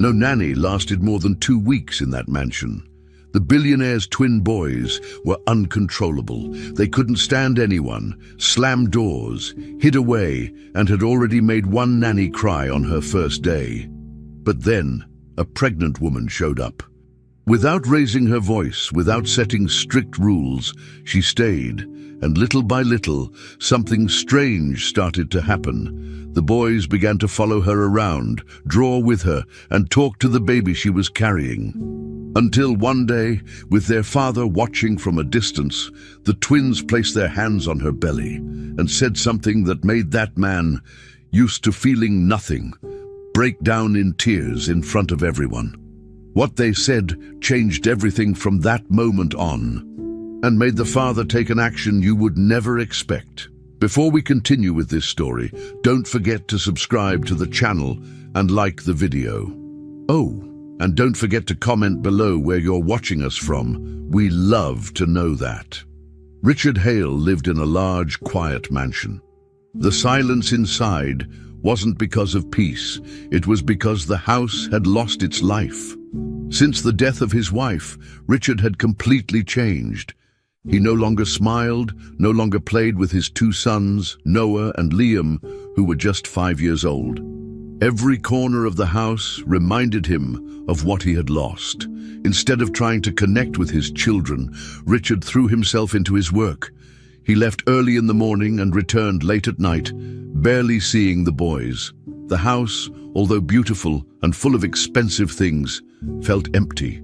No nanny lasted more than 2 weeks in that mansion. The billionaire's twin boys were uncontrollable. They couldn't stand anyone, slammed doors, hid away, and had already made one nanny cry on her first day. But then, a pregnant woman showed up. Without raising her voice, without setting strict rules, she stayed, and little by little, something strange started to happen. The boys began to follow her around, draw with her, and talk to the baby she was carrying. Until one day, with their father watching from a distance, the twins placed their hands on her belly and said something that made that man, used to feeling nothing, break down in tears in front of everyone. What they said changed everything from that moment on, and made the father take an action you would never expect. Before we continue with this story, don't forget to subscribe to the channel and like the video. Oh, and don't forget to comment below where you're watching us from. We love to know that. Richard Hale lived in a large, quiet mansion. The silence inside wasn't because of peace. It was because the house had lost its life. Since the death of his wife, Richard had completely changed. He no longer smiled, no longer played with his 2 sons, Noah and Liam, who were just 5 years old. Every corner of the house reminded him of what he had lost. Instead of trying to connect with his children, Richard threw himself into his work. He left early in the morning and returned late at night, barely seeing the boys. The house, although beautiful and full of expensive things, felt empty.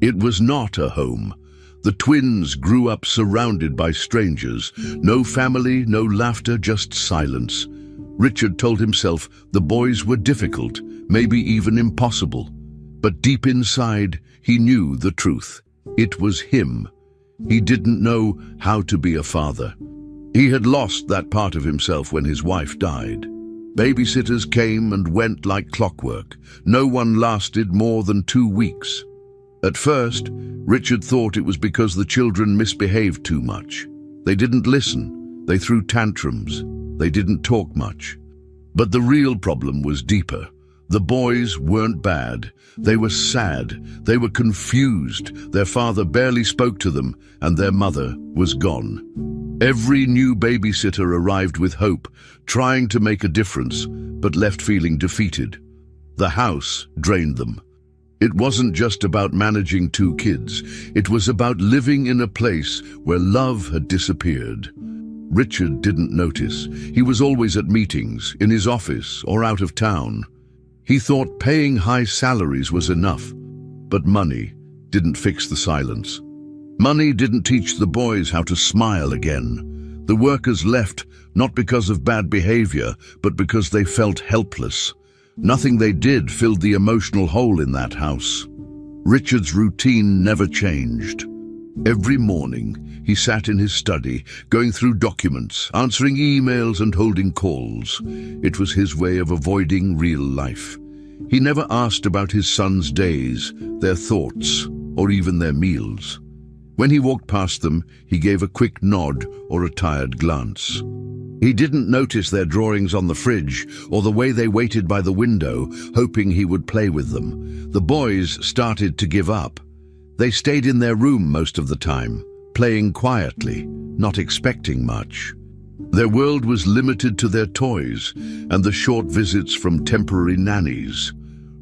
It was not a home. The twins grew up surrounded by strangers. No family, no laughter, just silence. Richard told himself the boys were difficult, maybe even impossible. But deep inside, he knew the truth. It was him. He didn't know how to be a father. He had lost that part of himself when his wife died. Babysitters came and went like clockwork. No one lasted more than 2 weeks. At first, Richard thought it was because the children misbehaved too much. They didn't listen. They threw tantrums. They didn't talk much. But the real problem was deeper. The boys weren't bad. They were sad. They were confused. Their father barely spoke to them, and their mother was gone. Every new babysitter arrived with hope, trying to make a difference, but left feeling defeated. The house drained them. It wasn't just about managing 2 kids. It was about living in a place where love had disappeared. Richard didn't notice. He was always at meetings, in his office, or out of town. He thought paying high salaries was enough, but money didn't fix the silence. Money didn't teach the boys how to smile again. The workers left not because of bad behavior, but because they felt helpless. Nothing they did filled the emotional hole in that house. Richard's routine never changed. Every morning, he sat in his study, going through documents, answering emails and holding calls. It was his way of avoiding real life. He never asked about his sons' days, their thoughts, or even their meals. When he walked past them, he gave a quick nod or a tired glance. He didn't notice their drawings on the fridge or the way they waited by the window, hoping he would play with them. The boys started to give up. They stayed in their room most of the time, playing quietly, not expecting much. Their world was limited to their toys and the short visits from temporary nannies.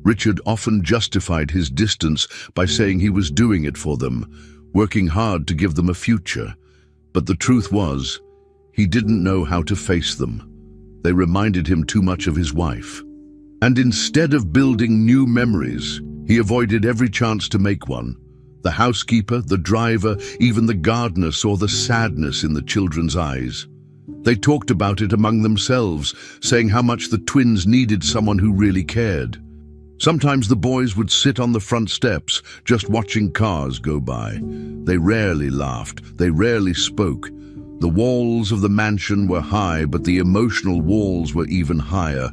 Richard often justified his distance by saying he was doing it for them, working hard to give them a future. But the truth was, he didn't know how to face them. They reminded him too much of his wife. And instead of building new memories, he avoided every chance to make one. The housekeeper, the driver, even the gardener saw the sadness in the children's eyes. They talked about it among themselves, saying how much the twins needed someone who really cared. Sometimes the boys would sit on the front steps, just watching cars go by. They rarely laughed, they rarely spoke. The walls of the mansion were high, but the emotional walls were even higher.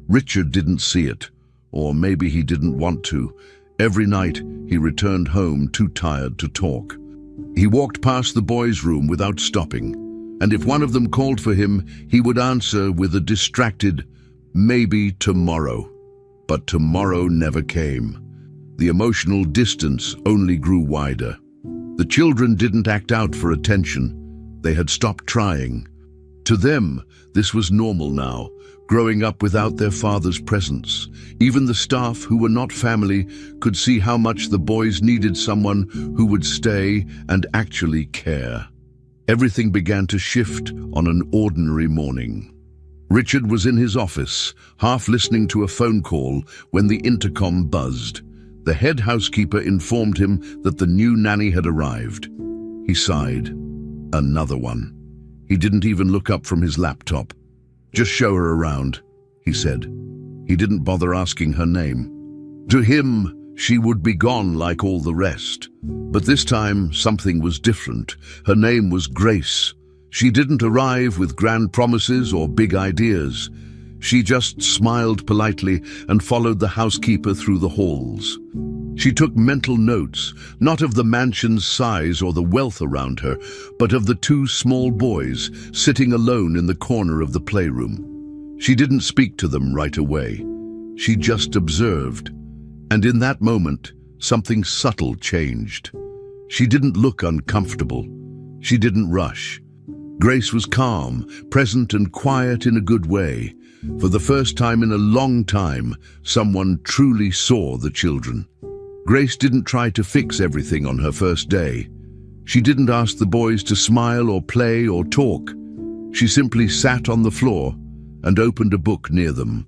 Richard didn't see it, or maybe he didn't want to. Every night, he returned home too tired to talk. He walked past the boys' room without stopping, and if one of them called for him, he would answer with a distracted, "Maybe tomorrow." But tomorrow never came. The emotional distance only grew wider. The children didn't act out for attention. They had stopped trying. To them, this was normal now, growing up without their father's presence. Even the staff, who were not family, could see how much the boys needed someone who would stay and actually care. Everything began to shift on an ordinary morning. Richard was in his office, half listening to a phone call, when the intercom buzzed. The head housekeeper informed him that the new nanny had arrived. He sighed. Another one. He didn't even look up from his laptop. "Just show her around," he said. He didn't bother asking her name. To him, she would be gone like all the rest. But this time, something was different. Her name was Grace. She didn't arrive with grand promises or big ideas. She just smiled politely and followed the housekeeper through the halls. She took mental notes, not of the mansion's size or the wealth around her, but of the two small boys sitting alone in the corner of the playroom. She didn't speak to them right away. She just observed. And in that moment, something subtle changed. She didn't look uncomfortable. She didn't rush. Grace was calm, present and quiet in a good way. For the first time in a long time, someone truly saw the children. Grace didn't try to fix everything on her first day. She didn't ask the boys to smile or play or talk. She simply sat on the floor and opened a book near them.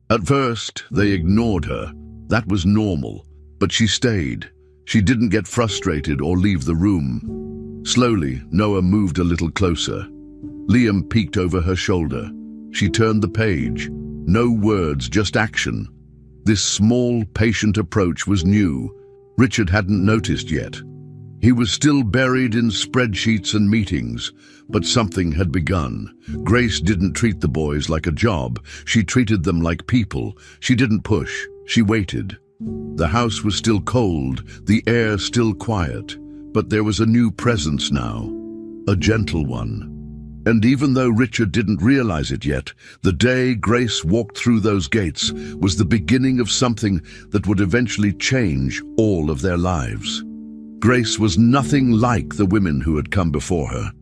At first, they ignored her. That was normal, but she stayed. She didn't get frustrated or leave the room. Slowly, Noah moved a little closer. Liam peeked over her shoulder. She turned the page. No words, just action. This small, patient approach was new. Richard hadn't noticed yet. He was still buried in spreadsheets and meetings, but something had begun. Grace didn't treat the boys like a job. She treated them like people. She didn't push. She waited. The house was still cold, the air still quiet, but there was a new presence now, a gentle one. And even though Richard didn't realize it yet, the day Grace walked through those gates was the beginning of something that would eventually change all of their lives. Grace was nothing like the women who had come before her.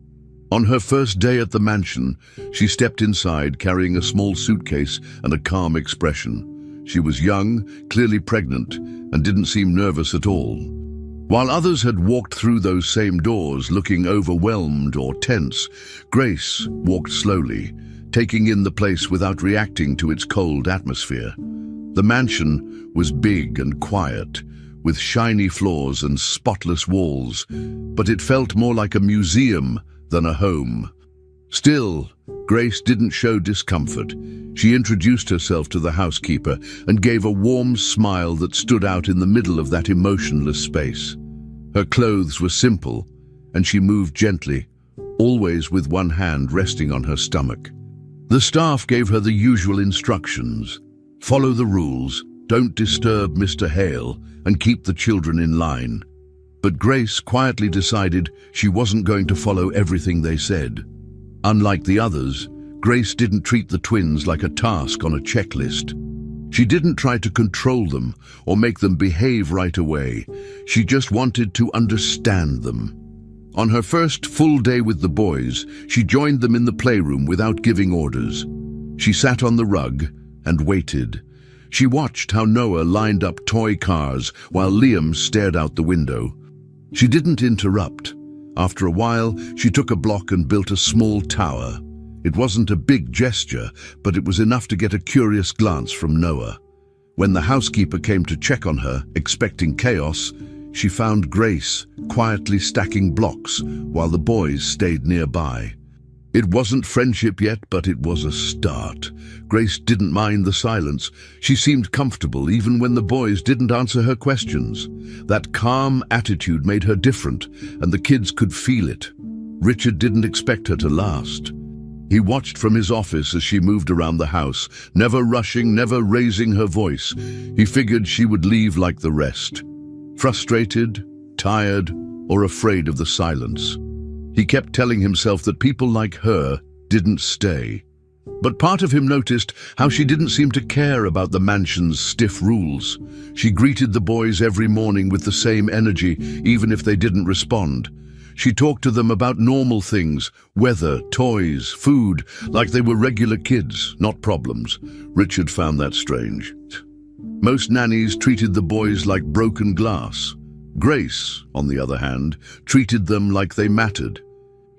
On her first day at the mansion, she stepped inside carrying a small suitcase and a calm expression. She was young, clearly pregnant, and didn't seem nervous at all. While others had walked through those same doors looking overwhelmed or tense, Grace walked slowly, taking in the place without reacting to its cold atmosphere. The mansion was big and quiet, with shiny floors and spotless walls, but it felt more like a museum than a home. Still, Grace didn't show discomfort. She introduced herself to the housekeeper and gave a warm smile that stood out in the middle of that emotionless space. Her clothes were simple, and she moved gently, always with one hand resting on her stomach. The staff gave her the usual instructions. Follow the rules, don't disturb Mr. Hale, and keep the children in line. But Grace quietly decided she wasn't going to follow everything they said. Unlike the others, Grace didn't treat the twins like a task on a checklist. She didn't try to control them or make them behave right away. She just wanted to understand them. On her first full day with the boys, she joined them in the playroom without giving orders. She sat on the rug and waited. She watched how Noah lined up toy cars while Liam stared out the window. She didn't interrupt. After a while, she took a block and built a small tower. It wasn't a big gesture, but it was enough to get a curious glance from Noah. When the housekeeper came to check on her, expecting chaos, she found Grace quietly stacking blocks while the boys stayed nearby. It wasn't friendship yet, but it was a start. Grace didn't mind the silence. She seemed comfortable even when the boys didn't answer her questions. That calm attitude made her different, and the kids could feel it. Richard didn't expect her to last. He watched from his office as she moved around the house, never rushing, never raising her voice. He figured she would leave like the rest. Frustrated, tired, or afraid of the silence. He kept telling himself that people like her didn't stay. But part of him noticed how she didn't seem to care about the mansion's stiff rules. She greeted the boys every morning with the same energy, even if they didn't respond. She talked to them about normal things, weather, toys, food, like they were regular kids, not problems. Richard found that strange. Most nannies treated the boys like broken glass. Grace, on the other hand, treated them like they mattered.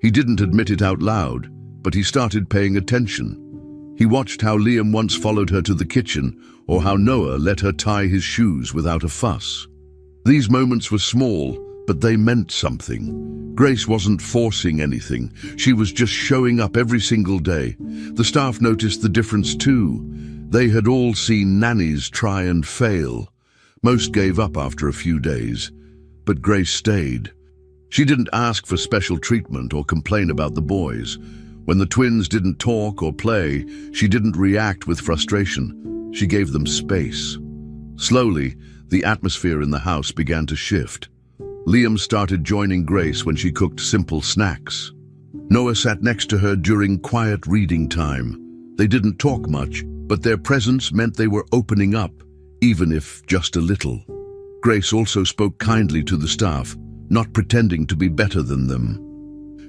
He didn't admit it out loud, but he started paying attention. He watched how Liam once followed her to the kitchen, or how Noah let her tie his shoes without a fuss. These moments were small, but they meant something. Grace wasn't forcing anything. She was just showing up every single day. The staff noticed the difference too. They had all seen nannies try and fail. Most gave up after a few days, but Grace stayed. She didn't ask for special treatment or complain about the boys. When the twins didn't talk or play, she didn't react with frustration. She gave them space. Slowly, the atmosphere in the house began to shift. Liam started joining Grace when she cooked simple snacks. Noah sat next to her during quiet reading time. They didn't talk much, but their presence meant they were opening up, even if just a little. Grace also spoke kindly to the staff, not pretending to be better than them.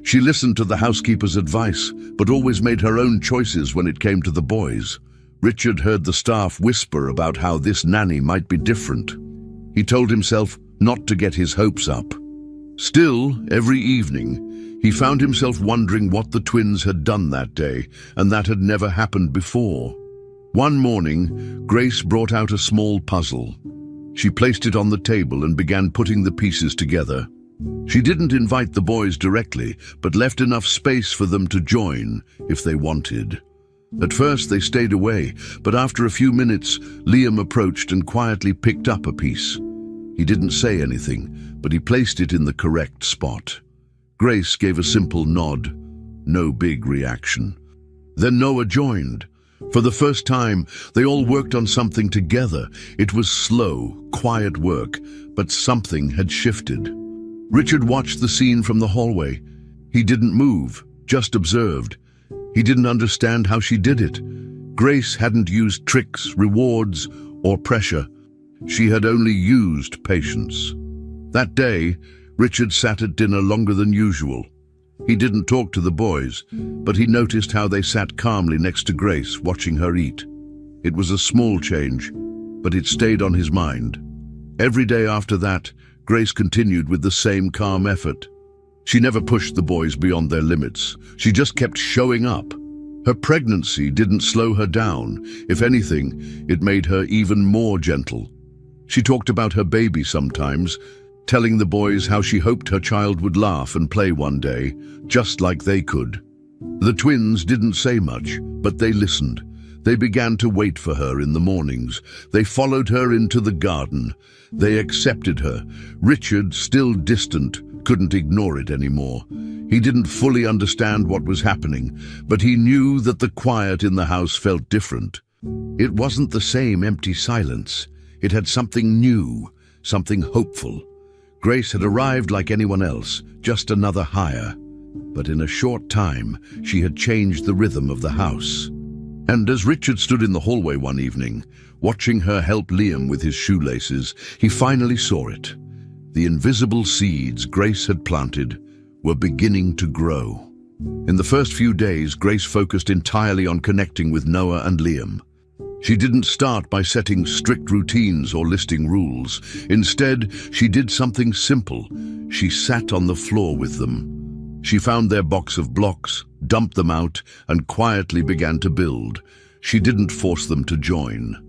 She listened to the housekeeper's advice, but always made her own choices when it came to the boys. Richard heard the staff whisper about how this nanny might be different. He told himself not to get his hopes up. Still, every evening, he found himself wondering what the twins had done that day, and that had never happened before. One morning, Grace brought out a small puzzle. She placed it on the table and began putting the pieces together. She didn't invite the boys directly, but left enough space for them to join if they wanted. At first they stayed away, but after a few minutes, Liam approached and quietly picked up a piece. He didn't say anything, but he placed it in the correct spot. Grace gave a simple nod. No big reaction. Then Noah joined. For the first time, they all worked on something together. It was slow, quiet work, but something had shifted. Richard watched the scene from the hallway. He didn't move, just observed. He didn't understand how she did it. Grace hadn't used tricks, rewards, or pressure. She had only used patience. That day, Richard sat at dinner longer than usual. He didn't talk to the boys, but he noticed how they sat calmly next to Grace, watching her eat. It was a small change, but it stayed on his mind. Every day after that, Grace continued with the same calm effort. She never pushed the boys beyond their limits. She just kept showing up. Her pregnancy didn't slow her down. If anything, it made her even more gentle. She talked about her baby sometimes, telling the boys how she hoped her child would laugh and play one day, just like they could. The twins didn't say much, but they listened. They began to wait for her in the mornings. They followed her into the garden. They accepted her. Richard, still distant, couldn't ignore it anymore. He didn't fully understand what was happening, but he knew that the quiet in the house felt different. It wasn't the same empty silence. It had something new, something hopeful. Grace had arrived like anyone else, just another hire. But in a short time, she had changed the rhythm of the house. And as Richard stood in the hallway one evening, watching her help Liam with his shoelaces, he finally saw it. The invisible seeds Grace had planted were beginning to grow. In the first few days, Grace focused entirely on connecting with Noah and Liam. She didn't start by setting strict routines or listing rules. Instead, she did something simple. She sat on the floor with them. She found their box of blocks, dumped them out, and quietly began to build. She didn't force them to join.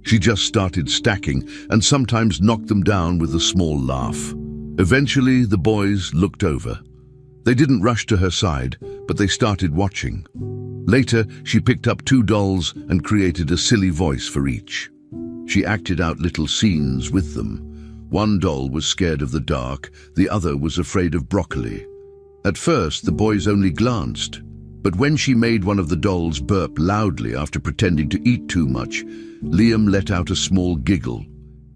She just started stacking and sometimes knocked them down with a small laugh. Eventually, the boys looked over. They didn't rush to her side, but they started watching. Later, she picked up 2 dolls and created a silly voice for each. She acted out little scenes with them. One doll was scared of the dark, the other was afraid of broccoli. At first, the boys only glanced, but when she made one of the dolls burp loudly after pretending to eat too much, Liam let out a small giggle.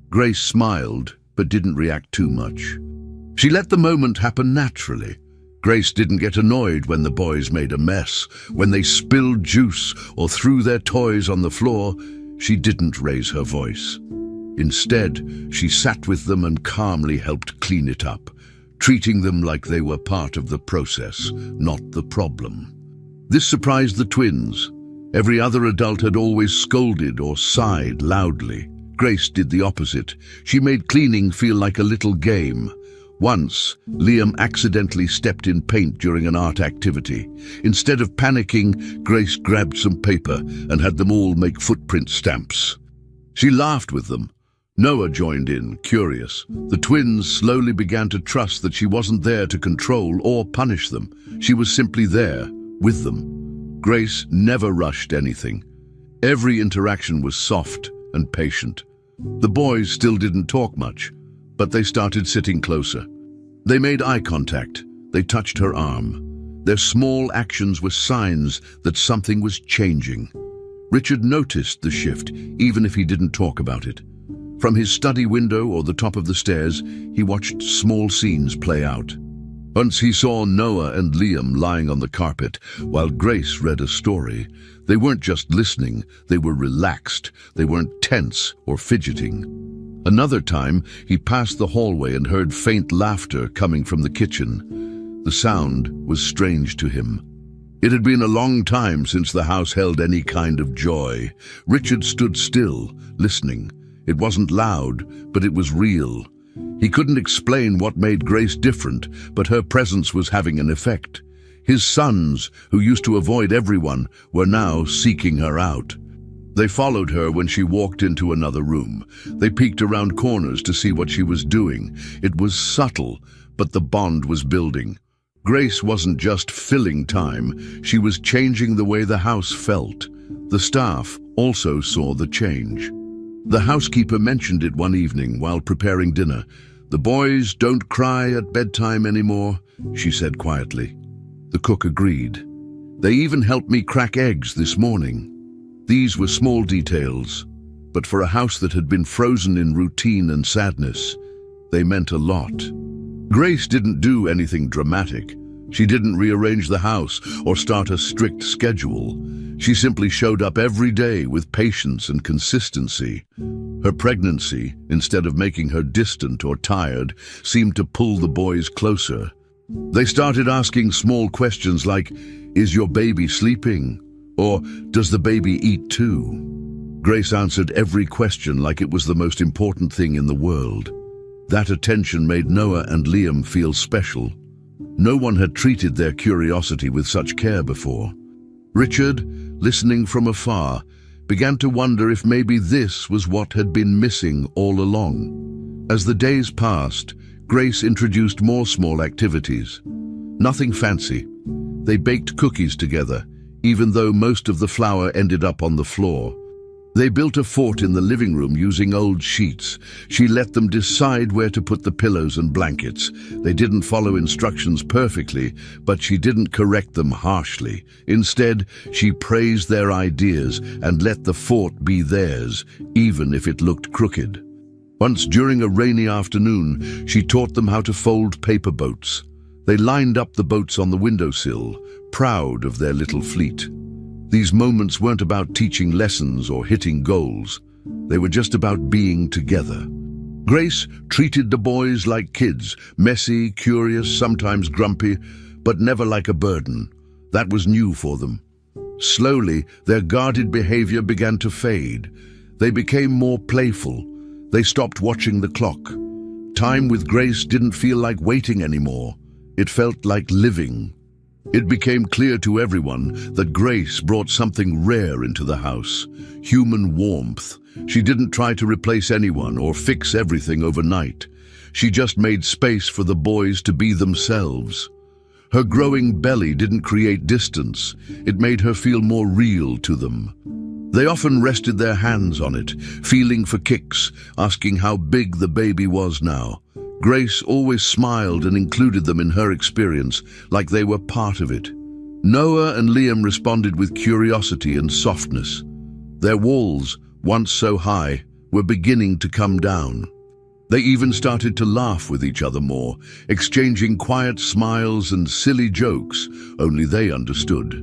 Grace smiled, but didn't react too much. She let the moment happen naturally. Grace didn't get annoyed when the boys made a mess, when they spilled juice or threw their toys on the floor. She didn't raise her voice. Instead, she sat with them and calmly helped clean it up, treating them like they were part of the process, not the problem. This surprised the twins. Every other adult had always scolded or sighed loudly. Grace did the opposite. She made cleaning feel like a little game. Once, Liam accidentally stepped in paint during an art activity. Instead of panicking, Grace grabbed some paper and had them all make footprint stamps. She laughed with them. Noah joined in, curious. The twins slowly began to trust that she wasn't there to control or punish them. She was simply there, with them. Grace never rushed anything. Every interaction was soft and patient. The boys still didn't talk much, but they started sitting closer. They made eye contact. They touched her arm. Their small actions were signs that something was changing. Richard noticed the shift, even if he didn't talk about it. From his study window or the top of the stairs, he watched small scenes play out. Once he saw Noah and Liam lying on the carpet while Grace read a story. They weren't just listening, they were relaxed. They weren't tense or fidgeting. Another time, he passed the hallway and heard faint laughter coming from the kitchen. The sound was strange to him. It had been a long time since the house held any kind of joy. Richard stood still, listening. It wasn't loud, but it was real. He couldn't explain what made Grace different, but her presence was having an effect. His sons, who used to avoid everyone, were now seeking her out. They followed her when she walked into another room. They peeked around corners to see what she was doing. It was subtle, but the bond was building. Grace wasn't just filling time, she was changing the way the house felt. The staff also saw the change. The housekeeper mentioned it one evening while preparing dinner. "The boys don't cry at bedtime anymore," she said quietly. The cook agreed. "They even helped me crack eggs this morning." These were small details, but for a house that had been frozen in routine and sadness, they meant a lot. Grace didn't do anything dramatic. She didn't rearrange the house or start a strict schedule. She simply showed up every day with patience and consistency. Her pregnancy, instead of making her distant or tired, seemed to pull the boys closer. They started asking small questions like, "Is your baby sleeping?" Or, "Does the baby eat too?" Grace answered every question like it was the most important thing in the world. That attention made Noah and Liam feel special. No one had treated their curiosity with such care before. Richard, listening from afar, began to wonder if maybe this was what had been missing all along. As the days passed, Grace introduced more small activities. Nothing fancy. They baked cookies together, even though most of the flour ended up on the floor. They built a fort in the living room using old sheets. She let them decide where to put the pillows and blankets. They didn't follow instructions perfectly, but she didn't correct them harshly. Instead, she praised their ideas and let the fort be theirs, even if it looked crooked. Once during a rainy afternoon, she taught them how to fold paper boats. They lined up the boats on the windowsill, proud of their little fleet. These moments weren't about teaching lessons or hitting goals. They were just about being together. Grace treated the boys like kids, messy, curious, sometimes grumpy, but never like a burden. That was new for them. Slowly, their guarded behavior began to fade. They became more playful. They stopped watching the clock. Time with Grace didn't feel like waiting anymore. It felt like living. It became clear to everyone that Grace brought something rare into the house, human warmth. She didn't try to replace anyone or fix everything overnight. She just made space for the boys to be themselves. Her growing belly didn't create distance. It made her feel more real to them. They often rested their hands on it, feeling for kicks, asking how big the baby was now. Grace always smiled and included them in her experience, like they were part of it. Noah and Liam responded with curiosity and softness. Their walls, once so high, were beginning to come down. They even started to laugh with each other more, exchanging quiet smiles and silly jokes only they understood.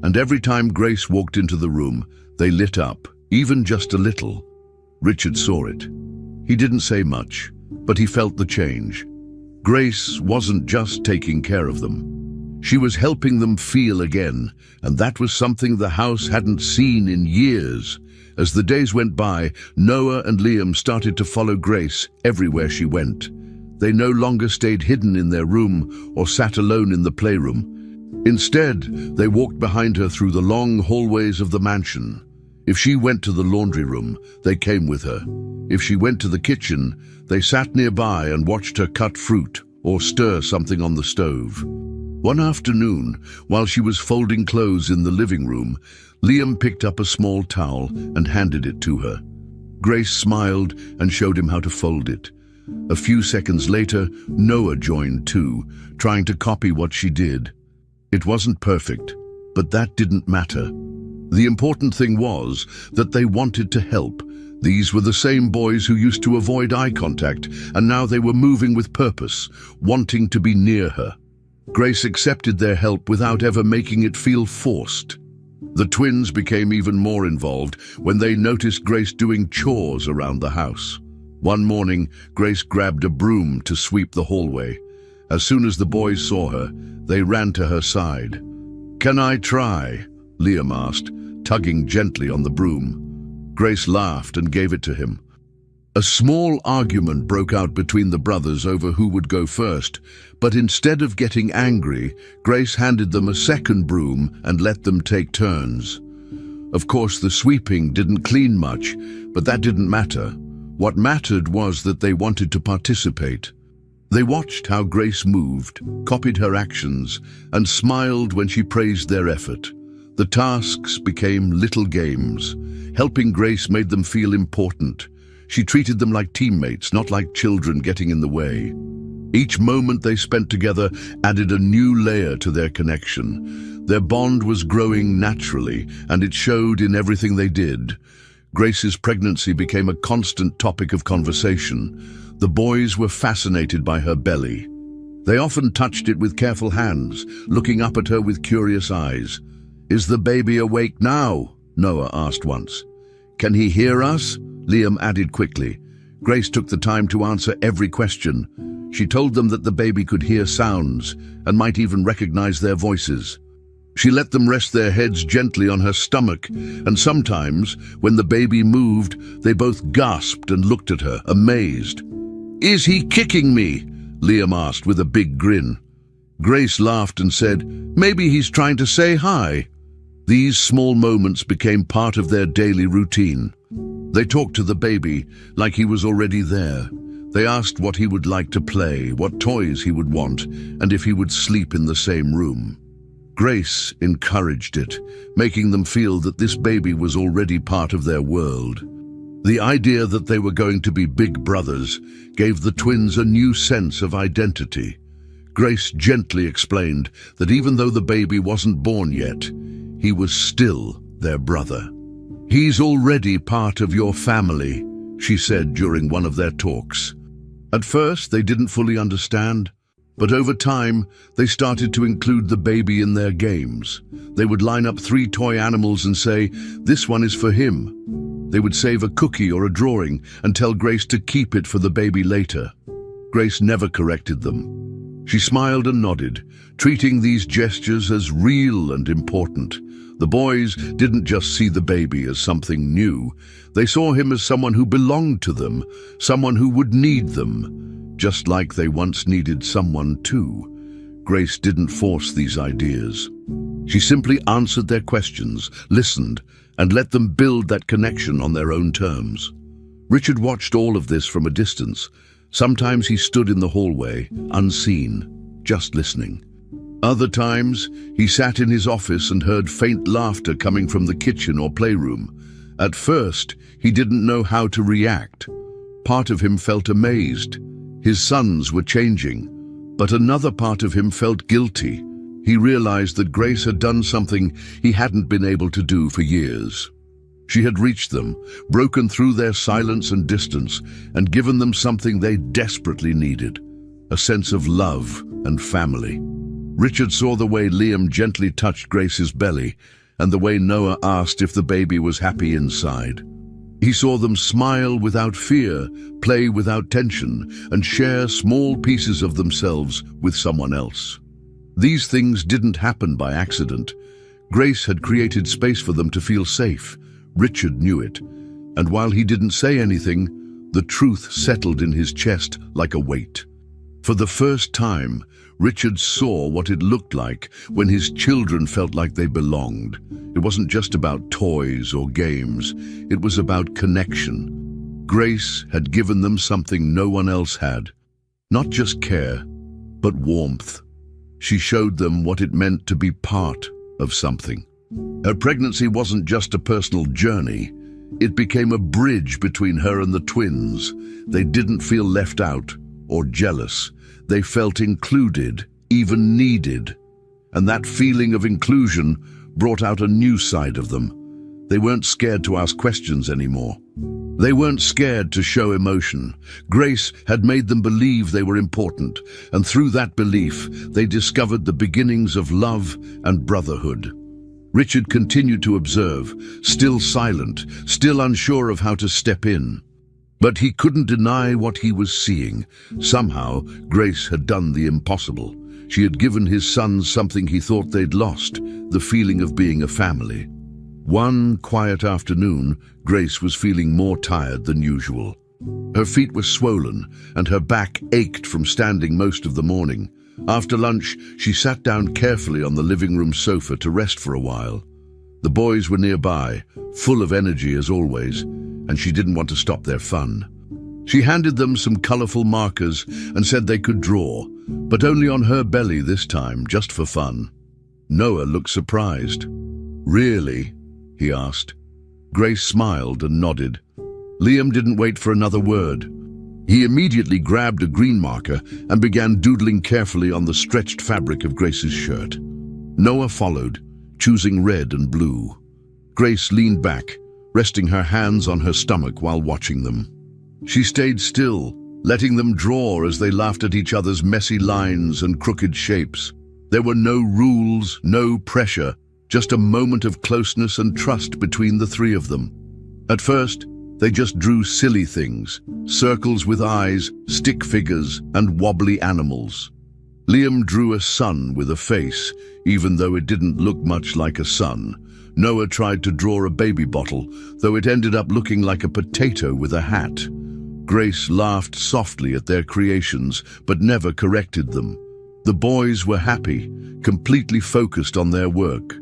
And every time Grace walked into the room, they lit up, even just a little. Richard saw it. He didn't say much, but he felt the change. Grace wasn't just taking care of them. She was helping them feel again, and that was something the house hadn't seen in years. As the days went by, Noah and Liam started to follow Grace everywhere she went. They no longer stayed hidden in their room or sat alone in the playroom. Instead, they walked behind her through the long hallways of the mansion. If she went to the laundry room, they came with her. If she went to the kitchen, they sat nearby and watched her cut fruit or stir something on the stove. One afternoon, while she was folding clothes in the living room, Liam picked up a small towel and handed it to her. Grace smiled and showed him how to fold it. A few seconds later, Noah joined too, trying to copy what she did. It wasn't perfect, but that didn't matter. The important thing was that they wanted to help. These were the same boys who used to avoid eye contact, and now they were moving with purpose, wanting to be near her. Grace accepted their help without ever making it feel forced. The twins became even more involved when they noticed Grace doing chores around the house. One morning, Grace grabbed a broom to sweep the hallway. As soon as the boys saw her, they ran to her side. "Can I try?" Liam asked, tugging gently on the broom. Grace laughed and gave it to him. A small argument broke out between the brothers over who would go first, but instead of getting angry, Grace handed them a second broom and let them take turns. Of course, the sweeping didn't clean much, but that didn't matter. What mattered was that they wanted to participate. They watched how Grace moved, copied her actions, and smiled when she praised their effort. The tasks became little games. Helping Grace made them feel important. She treated them like teammates, not like children getting in the way. Each moment they spent together added a new layer to their connection. Their bond was growing naturally, and it showed in everything they did. Grace's pregnancy became a constant topic of conversation. The boys were fascinated by her belly. They often touched it with careful hands, looking up at her with curious eyes. "Is the baby awake now?" Noah asked once. "Can he hear us?" Liam added quickly. Grace took the time to answer every question. She told them that the baby could hear sounds and might even recognize their voices. She let them rest their heads gently on her stomach, and sometimes, when the baby moved, they both gasped and looked at her, amazed. "Is he kicking me?" Liam asked with a big grin. Grace laughed and said, "Maybe he's trying to say hi." These small moments became part of their daily routine. They talked to the baby like he was already there. They asked what he would like to play, what toys he would want, and if he would sleep in the same room. Grace encouraged it, making them feel that this baby was already part of their world. The idea that they were going to be big brothers gave the twins a new sense of identity. Grace gently explained that even though the baby wasn't born yet, he was still their brother. "He's already part of your family," she said during one of their talks. At first, they didn't fully understand, but over time, they started to include the baby in their games. They would line up 3 toy animals and say, "This one is for him." They would save a cookie or a drawing and tell Grace to keep it for the baby later. Grace never corrected them. She smiled and nodded, treating these gestures as real and important. The boys didn't just see the baby as something new. They saw him as someone who belonged to them, someone who would need them, just like they once needed someone too. Grace didn't force these ideas. She simply answered their questions, listened, and let them build that connection on their own terms. Richard watched all of this from a distance. Sometimes he stood in the hallway, unseen, just listening. Other times, he sat in his office and heard faint laughter coming from the kitchen or playroom. At first, he didn't know how to react. Part of him felt amazed. His sons were changing. But another part of him felt guilty. He realized that Grace had done something he hadn't been able to do for years. She had reached them, broken through their silence and distance, and given them something they desperately needed, a sense of love and family. Richard saw the way Liam gently touched Grace's belly, and the way Noah asked if the baby was happy inside. He saw them smile without fear, play without tension, and share small pieces of themselves with someone else. These things didn't happen by accident. Grace had created space for them to feel safe. Richard knew it, and while he didn't say anything, the truth settled in his chest like a weight. For the first time, Richard saw what it looked like when his children felt like they belonged. It wasn't just about toys or games, it was about connection. Grace had given them something no one else had. Not just care, but warmth. She showed them what it meant to be part of something. Her pregnancy wasn't just a personal journey. It became a bridge between her and the twins. They didn't feel left out or jealous. They felt included, even needed. And that feeling of inclusion brought out a new side of them. They weren't scared to ask questions anymore. They weren't scared to show emotion. Grace had made them believe they were important, and through that belief, they discovered the beginnings of love and brotherhood. Richard continued to observe, still silent, still unsure of how to step in. But he couldn't deny what he was seeing. Somehow, Grace had done the impossible. She had given his sons something he thought they'd lost, the feeling of being a family. One quiet afternoon, Grace was feeling more tired than usual. Her feet were swollen, and her back ached from standing most of the morning. After lunch, she sat down carefully on the living room sofa to rest for a while. The boys were nearby, full of energy as always, and she didn't want to stop their fun. She handed them some colorful markers and said they could draw, but only on her belly this time, just for fun. Noah looked surprised. "Really?" he asked. Grace smiled and nodded. Liam didn't wait for another word. He immediately grabbed a green marker and began doodling carefully on the stretched fabric of Grace's shirt. Noah followed, choosing red and blue. Grace leaned back, resting her hands on her stomach while watching them. She stayed still, letting them draw as they laughed at each other's messy lines and crooked shapes. There were no rules, no pressure, just a moment of closeness and trust between the three of them. At first, they just drew silly things, circles with eyes, stick figures, and wobbly animals. Liam drew a sun with a face, even though it didn't look much like a sun. Noah tried to draw a baby bottle, though it ended up looking like a potato with a hat. Grace laughed softly at their creations, but never corrected them. The boys were happy, completely focused on their work.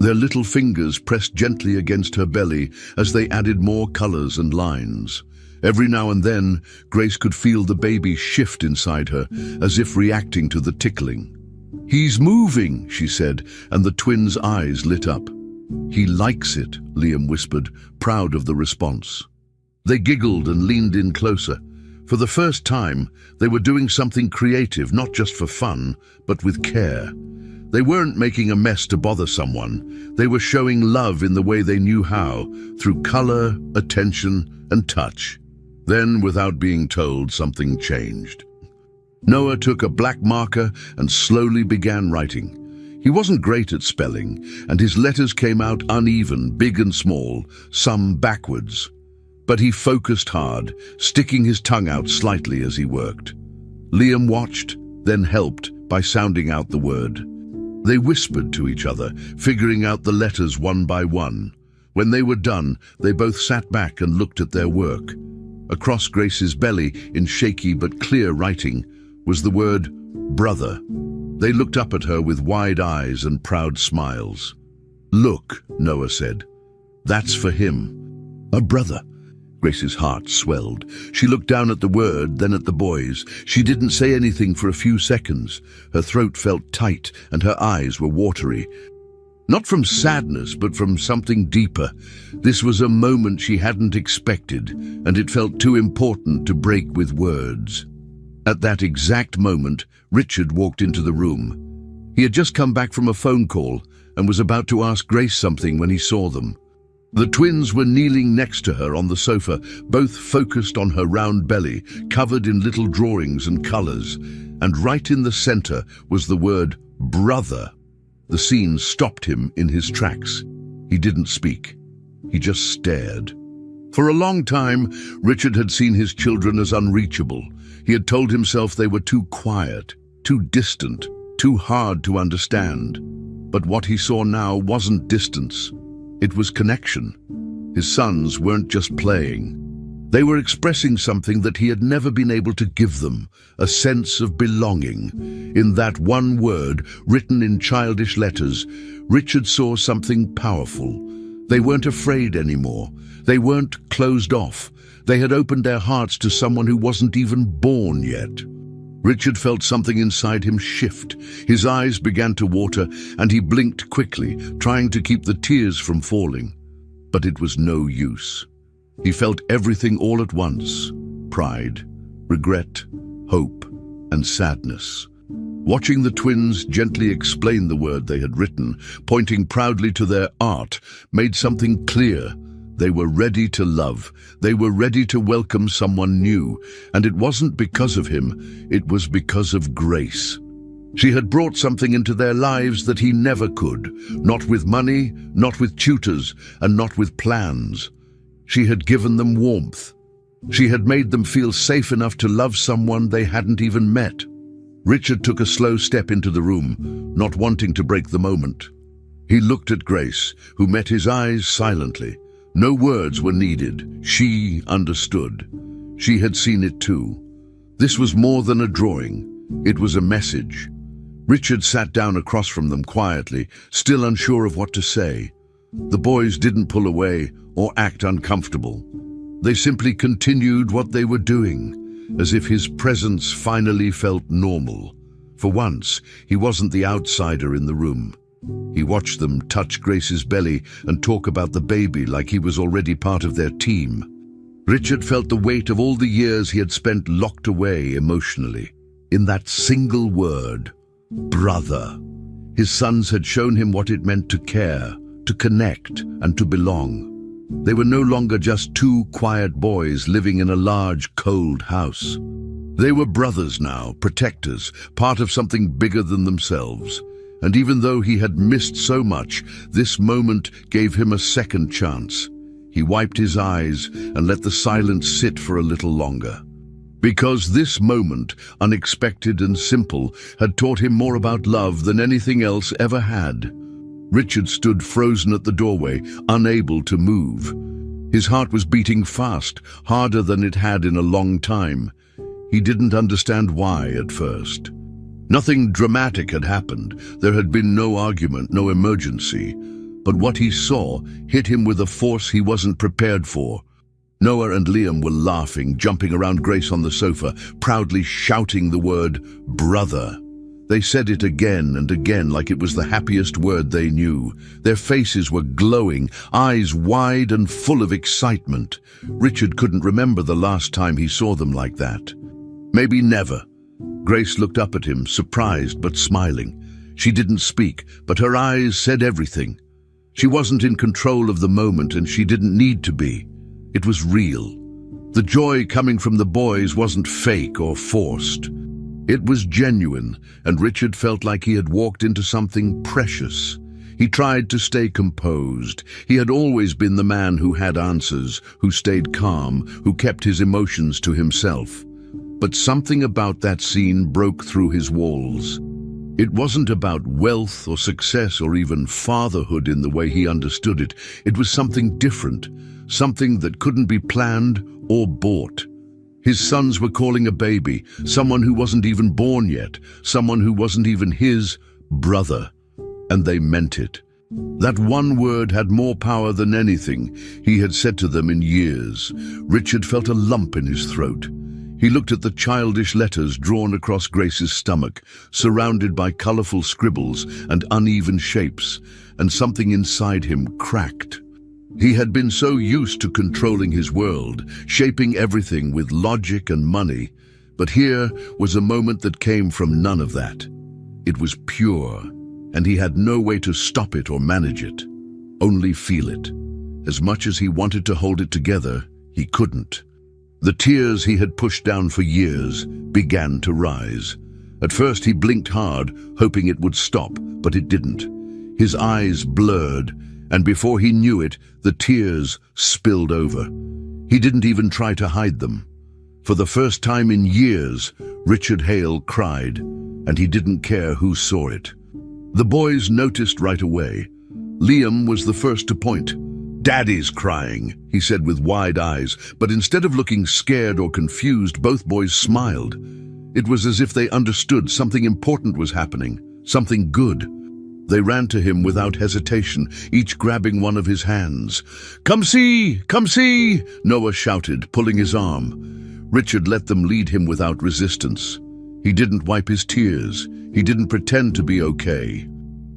Their little fingers pressed gently against her belly as they added more colors and lines. Every now and then, Grace could feel the baby shift inside her, as if reacting to the tickling. "He's moving," she said, and the twins' eyes lit up. "He likes it," Liam whispered, proud of the response. They giggled and leaned in closer. For the first time, they were doing something creative, not just for fun, but with care. They weren't making a mess to bother someone. They were showing love in the way they knew how, through color, attention, and touch. Then, without being told, something changed. Noah took a black marker and slowly began writing. He wasn't great at spelling, and his letters came out uneven, big and small, some backwards. But he focused hard, sticking his tongue out slightly as he worked. Liam watched, then helped by sounding out the word. They whispered to each other, figuring out the letters one by one. When they were done, they both sat back and looked at their work. Across Grace's belly, in shaky but clear writing, was the word brother. They looked up at her with wide eyes and proud smiles. "Look," Noah said. "That's for him." "A brother." Grace's heart swelled. She looked down at the word, then at the boys. She didn't say anything for a few seconds. Her throat felt tight and her eyes were watery. Not from sadness, but from something deeper. This was a moment she hadn't expected, and it felt too important to break with words. At that exact moment, Richard walked into the room. He had just come back from a phone call and was about to ask Grace something when he saw them. The twins were kneeling next to her on the sofa, both focused on her round belly, covered in little drawings and colors, and right in the center was the word brother. The scene stopped him in his tracks. He didn't speak. He just stared. For a long time, Richard had seen his children as unreachable. He had told himself they were too quiet, too distant, too hard to understand. But what he saw now wasn't distance. It was connection. His sons weren't just playing. They were expressing something that he had never been able to give them, a sense of belonging. In that one word, written in childish letters, Richard saw something powerful. They weren't afraid anymore. They weren't closed off. They had opened their hearts to someone who wasn't even born yet. Richard felt something inside him shift. His eyes began to water, and he blinked quickly, trying to keep the tears from falling. But it was no use. He felt everything all at once: pride, regret, hope, and sadness. Watching the twins gently explain the word they had written, pointing proudly to their art, made something clear. They were ready to love. They were ready to welcome someone new. And it wasn't because of him, it was because of Grace. She had brought something into their lives that he never could. Not with money, not with tutors, and not with plans. She had given them warmth. She had made them feel safe enough to love someone they hadn't even met. Richard took a slow step into the room, not wanting to break the moment. He looked at Grace, who met his eyes silently. No words were needed. She understood. She had seen it too. This was more than a drawing. It was a message. Richard sat down across from them quietly, still unsure of what to say. The boys didn't pull away or act uncomfortable. They simply continued what they were doing, as if his presence finally felt normal. For once, he wasn't the outsider in the room. He watched them touch Grace's belly and talk about the baby like he was already part of their team. Richard felt the weight of all the years he had spent locked away emotionally. In that single word, brother. His sons had shown him what it meant to care, to connect, and to belong. They were no longer just two quiet boys living in a large, cold house. They were brothers now, protectors, part of something bigger than themselves. And even though he had missed so much, this moment gave him a second chance. He wiped his eyes and let the silence sit for a little longer. Because this moment, unexpected and simple, had taught him more about love than anything else ever had. Richard stood frozen at the doorway, unable to move. His heart was beating fast, harder than it had in a long time. He didn't understand why at first. Nothing dramatic had happened. There had been no argument, no emergency. But what he saw hit him with a force he wasn't prepared for. Noah and Liam were laughing, jumping around Grace on the sofa, proudly shouting the word, brother. They said it again and again like it was the happiest word they knew. Their faces were glowing, eyes wide and full of excitement. Richard couldn't remember the last time he saw them like that. Maybe never. Grace looked up at him, surprised but smiling. She didn't speak, but her eyes said everything. She wasn't in control of the moment, and she didn't need to be. It was real. The joy coming from the boys wasn't fake or forced. It was genuine, and Richard felt like he had walked into something precious. He tried to stay composed. He had always been the man who had answers, who stayed calm, who kept his emotions to himself. But something about that scene broke through his walls. It wasn't about wealth or success or even fatherhood in the way he understood it. It was something different, something that couldn't be planned or bought. His sons were calling a baby, someone who wasn't even born yet, someone who wasn't even his brother. And they meant it. That one word had more power than anything he had said to them in years. Richard felt a lump in his throat. He looked at the childish letters drawn across Grace's stomach, surrounded by colorful scribbles and uneven shapes, and something inside him cracked. He had been so used to controlling his world, shaping everything with logic and money, but here was a moment that came from none of that. It was pure, and he had no way to stop it or manage it, only feel it. As much as he wanted to hold it together, he couldn't. The tears he had pushed down for years began to rise. At first he blinked hard, hoping it would stop, but it didn't. His eyes blurred, and before he knew it, the tears spilled over. He didn't even try to hide them. For the first time in years, Richard Hale cried, and he didn't care who saw it. The boys noticed right away. Liam was the first to point. "Daddy's crying," he said with wide eyes, but instead of looking scared or confused, both boys smiled. It was as if they understood something important was happening, something good. They ran to him without hesitation, each grabbing one of his hands. "Come see! Come see!" Noah shouted, pulling his arm. Richard let them lead him without resistance. He didn't wipe his tears. He didn't pretend to be okay.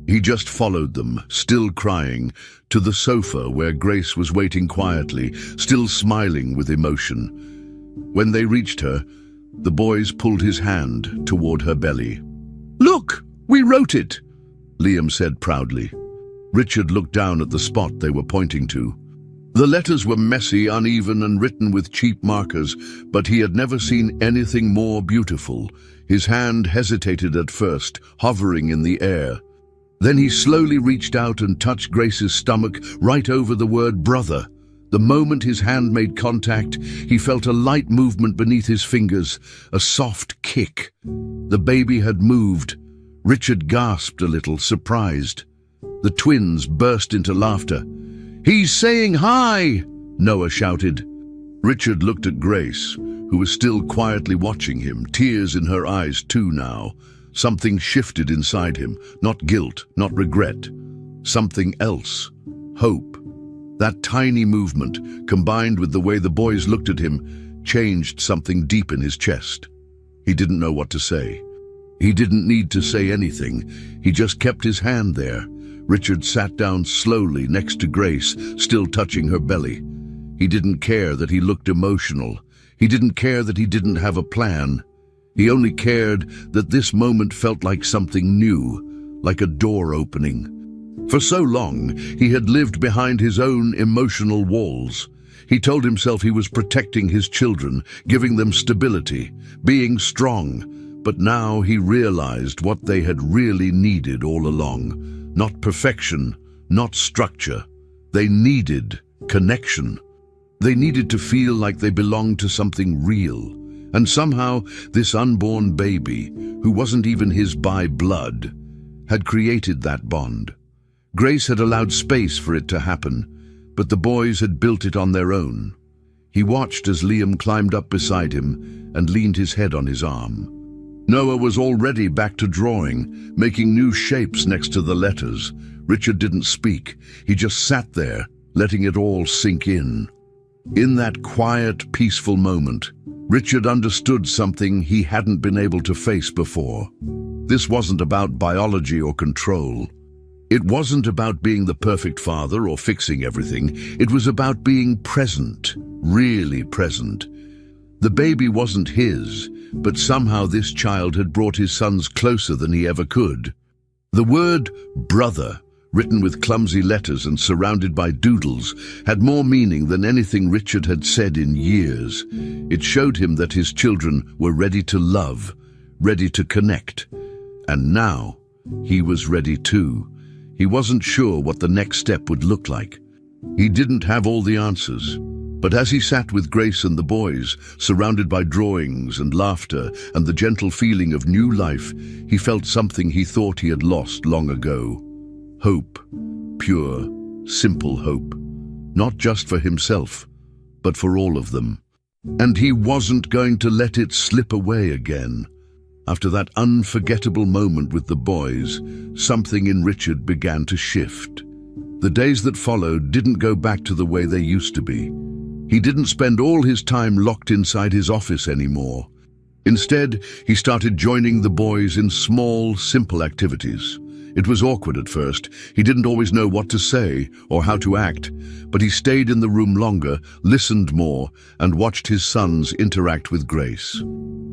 He just followed them, still crying, to the sofa where Grace was waiting quietly, still smiling with emotion. When they reached her, the boys pulled his hand toward her belly. "Look, we wrote it," Liam said proudly. Richard looked down at the spot they were pointing to. The letters were messy, uneven, and written with cheap markers, but he had never seen anything more beautiful. His hand hesitated at first, hovering in the air. Then he slowly reached out and touched Grace's stomach, right over the word brother. The moment his hand made contact, he felt a light movement beneath his fingers, a soft kick. The baby had moved. Richard gasped a little, surprised. The twins burst into laughter. "He's saying hi!" Noah shouted. Richard looked at Grace, who was still quietly watching him, tears in her eyes too now. Something shifted inside him, not guilt, not regret. Something else, hope. That tiny movement, combined with the way the boys looked at him, changed something deep in his chest. He didn't know what to say. He didn't need to say anything. He just kept his hand there. Richard sat down slowly next to Grace, still touching her belly. He didn't care that he looked emotional. He didn't care that he didn't have a plan. He only cared that this moment felt like something new, like a door opening. For so long, he had lived behind his own emotional walls. He told himself he was protecting his children, giving them stability, being strong. But now he realized what they had really needed all along. Not perfection, not structure. They needed connection. They needed to feel like they belonged to something real. And somehow, this unborn baby, who wasn't even his by blood, had created that bond. Grace had allowed space for it to happen, but the boys had built it on their own. He watched as Liam climbed up beside him and leaned his head on his arm. Noah was already back to drawing, making new shapes next to the letters. Richard didn't speak. He just sat there, letting it all sink in. In that quiet, peaceful moment, Richard understood something he hadn't been able to face before. This wasn't about biology or control. It wasn't about being the perfect father or fixing everything. It was about being present, really present. The baby wasn't his, but somehow this child had brought his sons closer than he ever could. The word brother, written with clumsy letters and surrounded by doodles, had more meaning than anything Richard had said in years. It showed him that his children were ready to love, ready to connect. And now, he was ready too. He wasn't sure what the next step would look like. He didn't have all the answers. But as he sat with Grace and the boys, surrounded by drawings and laughter and the gentle feeling of new life, he felt something he thought he had lost long ago. Hope. Pure, simple hope. Not just for himself, but for all of them. And he wasn't going to let it slip away again. After that unforgettable moment with the boys, something in Richard began to shift. The days that followed didn't go back to the way they used to be. He didn't spend all his time locked inside his office anymore. Instead, he started joining the boys in small, simple activities. It was awkward at first. He didn't always know what to say or how to act, but he stayed in the room longer, listened more, and watched his sons interact with Grace.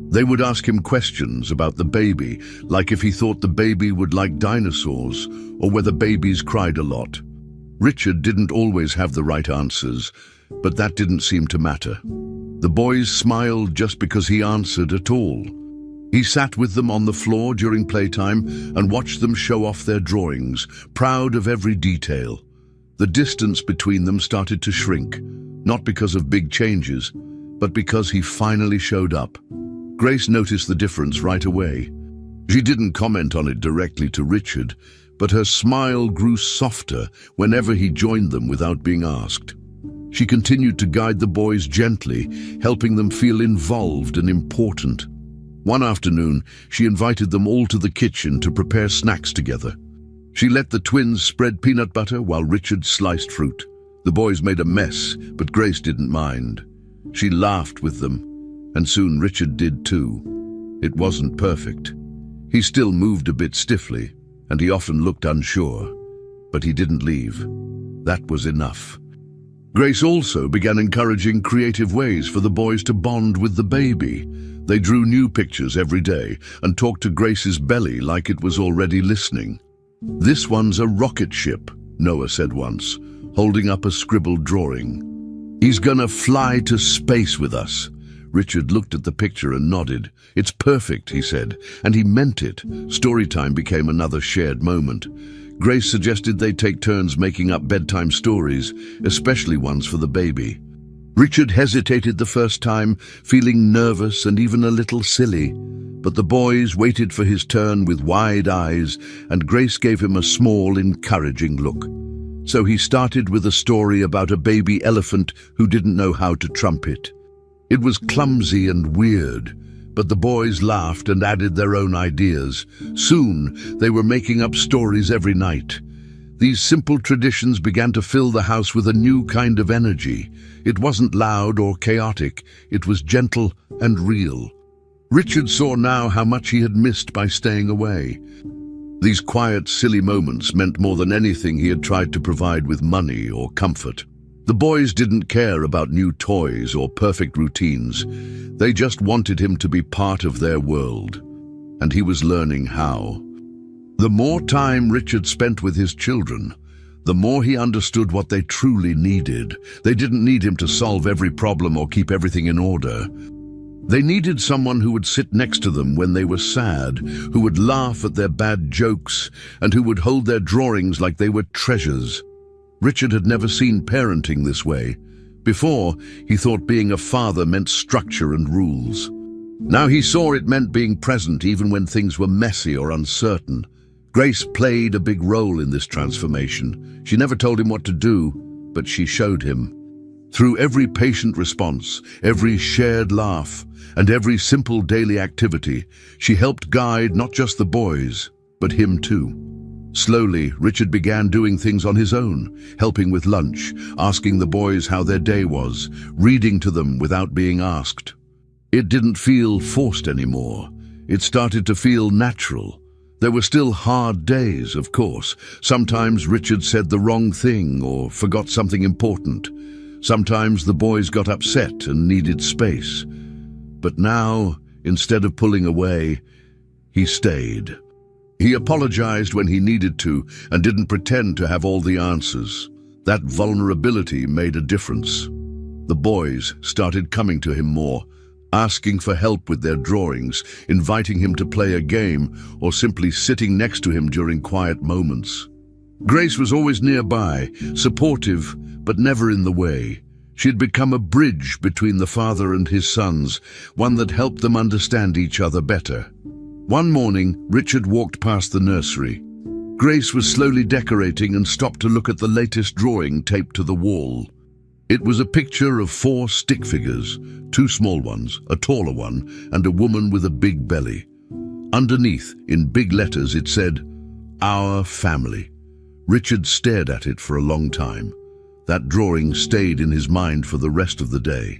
They would ask him questions about the baby, like if he thought the baby would like dinosaurs, or whether babies cried a lot. Richard didn't always have the right answers, but that didn't seem to matter. The boys smiled just because he answered at all. He sat with them on the floor during playtime and watched them show off their drawings, proud of every detail. The distance between them started to shrink, not because of big changes, but because he finally showed up. Grace noticed the difference right away. She didn't comment on it directly to Richard, but her smile grew softer whenever he joined them without being asked. She continued to guide the boys gently, helping them feel involved and important. One afternoon, she invited them all to the kitchen to prepare snacks together. She let the twins spread peanut butter while Richard sliced fruit. The boys made a mess, but Grace didn't mind. She laughed with them, and soon Richard did too. It wasn't perfect. He still moved a bit stiffly, and he often looked unsure, but he didn't leave. That was enough. Grace also began encouraging creative ways for the boys to bond with the baby. They drew new pictures every day and talked to Grace's belly like it was already listening. "This one's a rocket ship," Noah said once, holding up a scribbled drawing. "He's gonna fly to space with us." Richard looked at the picture and nodded. "It's perfect," he said, and he meant it. Storytime became another shared moment. Grace suggested they take turns making up bedtime stories, especially ones for the baby. Richard hesitated the first time, feeling nervous and even a little silly. But the boys waited for his turn with wide eyes, and Grace gave him a small, encouraging look. So he started with a story about a baby elephant who didn't know how to trumpet. It was clumsy and weird, but the boys laughed and added their own ideas. Soon, they were making up stories every night. These simple traditions began to fill the house with a new kind of energy. It wasn't loud or chaotic, it was gentle and real. Richard saw now how much he had missed by staying away. These quiet, silly moments meant more than anything he had tried to provide with money or comfort. The boys didn't care about new toys or perfect routines. They just wanted him to be part of their world. And he was learning how. The more time Richard spent with his children, the more he understood what they truly needed. They didn't need him to solve every problem or keep everything in order. They needed someone who would sit next to them when they were sad, who would laugh at their bad jokes, and who would hold their drawings like they were treasures. Richard had never seen parenting this way. Before, he thought being a father meant structure and rules. Now he saw it meant being present even when things were messy or uncertain. Grace played a big role in this transformation. She never told him what to do, but she showed him. Through every patient response, every shared laugh, and every simple daily activity, she helped guide not just the boys, but him too. Slowly, Richard began doing things on his own, helping with lunch, asking the boys how their day was, reading to them without being asked. It didn't feel forced anymore. It started to feel natural. There were still hard days, of course. Sometimes Richard said the wrong thing or forgot something important. Sometimes the boys got upset and needed space. But now, instead of pulling away, he stayed. He apologized when he needed to and didn't pretend to have all the answers. That vulnerability made a difference. The boys started coming to him more, asking for help with their drawings, inviting him to play a game, or simply sitting next to him during quiet moments. Grace was always nearby, supportive, but never in the way. She'd become a bridge between the father and his sons, one that helped them understand each other better. One morning, Richard walked past the nursery. Grace was slowly decorating and stopped to look at the latest drawing taped to the wall. It was a picture of 4 stick figures, 2 small ones, a taller one, and a woman with a big belly. Underneath, in big letters, it said, "Our family." Richard stared at it for a long time. That drawing stayed in his mind for the rest of the day.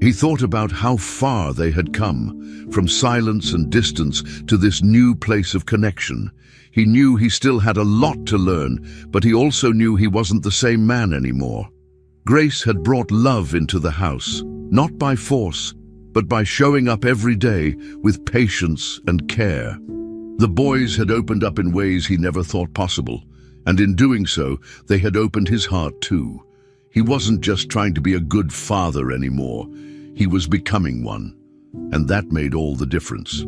He thought about how far they had come, from silence and distance to this new place of connection. He knew he still had a lot to learn, but he also knew he wasn't the same man anymore. Grace had brought love into the house, not by force, but by showing up every day with patience and care. The boys had opened up in ways he never thought possible, And in doing so, they had opened his heart too. He wasn't just trying to be a good father anymore. He was becoming one. And that made all the difference.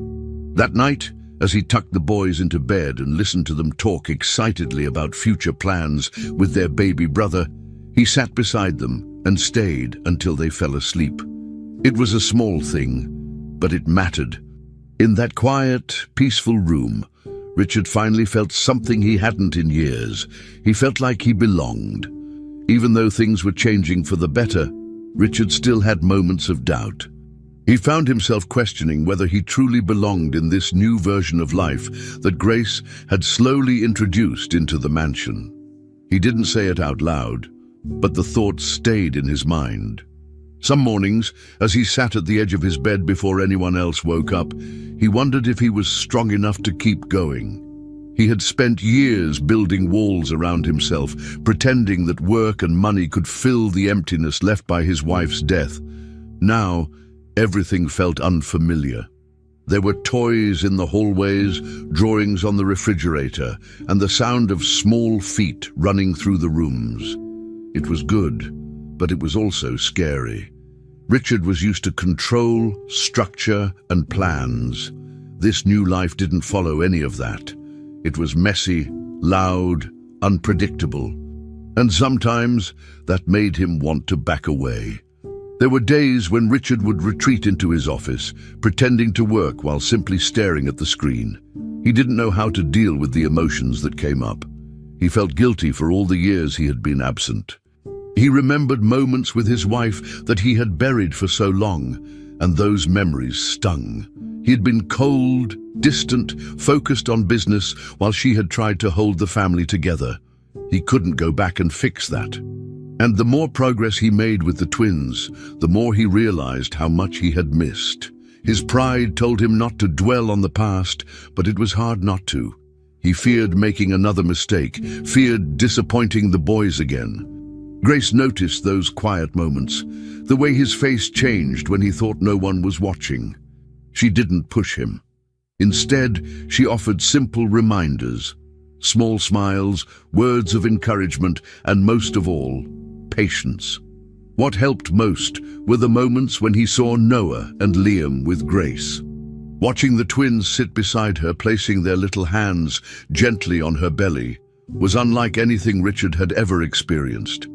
That night, as he tucked the boys into bed and listened to them talk excitedly about future plans with their baby brother, he sat beside them and stayed until they fell asleep. It was a small thing, but it mattered. In that quiet, peaceful room, Richard finally felt something he hadn't in years. He felt like he belonged. Even though things were changing for the better, Richard still had moments of doubt. He found himself questioning whether he truly belonged in this new version of life that Grace had slowly introduced into the mansion. He didn't say it out loud, but the thought stayed in his mind. Some mornings, as he sat at the edge of his bed before anyone else woke up, he wondered if he was strong enough to keep going. He had spent years building walls around himself, pretending that work and money could fill the emptiness left by his wife's death. Now, everything felt unfamiliar. There were toys in the hallways, drawings on the refrigerator, and the sound of small feet running through the rooms. It was good, but it was also scary. Richard was used to control, structure, and plans. This new life didn't follow any of that. It was messy, loud, unpredictable, and sometimes that made him want to back away. There were days when Richard would retreat into his office, pretending to work while simply staring at the screen. He didn't know how to deal with the emotions that came up. He felt guilty for all the years he had been absent. He remembered moments with his wife that he had buried for so long, and those memories stung. He had been cold, distant, focused on business while she had tried to hold the family together. He couldn't go back and fix that. And the more progress he made with the twins, the more he realized how much he had missed. His pride told him not to dwell on the past, but it was hard not to. He feared making another mistake, feared disappointing the boys again. Grace noticed those quiet moments, the way his face changed when he thought no one was watching. She didn't push him. Instead, she offered simple reminders, small smiles, words of encouragement, and most of all, patience. What helped most were the moments when he saw Noah and Liam with Grace. Watching the twins sit beside her, placing their little hands gently on her belly, was unlike anything Richard had ever experienced.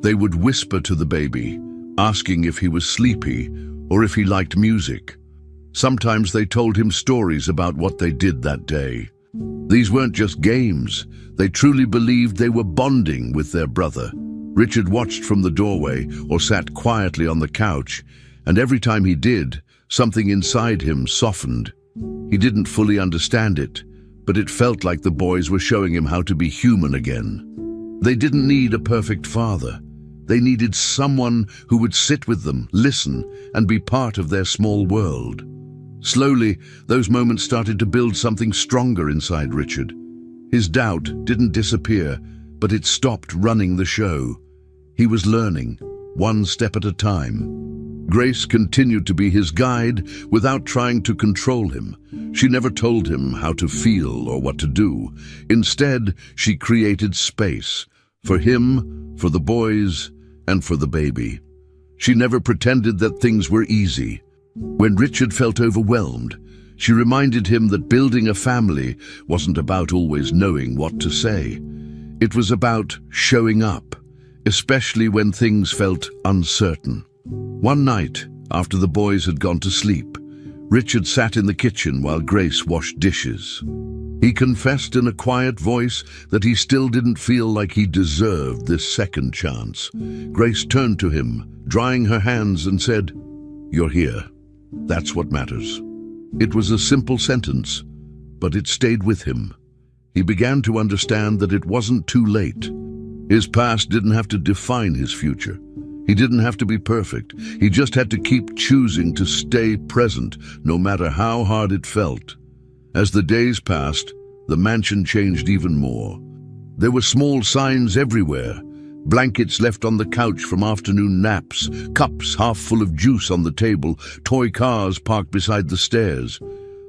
They would whisper to the baby, asking if he was sleepy or if he liked music. Sometimes they told him stories about what they did that day. These weren't just games. They truly believed they were bonding with their brother. Richard watched from the doorway or sat quietly on the couch, and every time he did, something inside him softened. He didn't fully understand it, but it felt like the boys were showing him how to be human again. They didn't need a perfect father. They needed someone who would sit with them, listen, and be part of their small world. Slowly, those moments started to build something stronger inside Richard. His doubt didn't disappear, but it stopped running the show. He was learning, one step at a time. Grace continued to be his guide without trying to control him. She never told him how to feel or what to do. Instead, she created space for him, for the boys, and for the baby. She never pretended that things were easy. When Richard felt overwhelmed, she reminded him that building a family wasn't about always knowing what to say. It was about showing up, especially when things felt uncertain. One night, after the boys had gone to sleep, Richard sat in the kitchen while Grace washed dishes. He confessed in a quiet voice that he still didn't feel like he deserved this second chance. Grace turned to him, drying her hands, and said, "You're here. That's what matters." It was a simple sentence, but it stayed with him. He began to understand that it wasn't too late. His past didn't have to define his future. He didn't have to be perfect. He just had to keep choosing to stay present, no matter how hard it felt. As the days passed, the mansion changed even more. There were small signs everywhere. Blankets left on the couch from afternoon naps, cups half full of juice on the table, toy cars parked beside the stairs.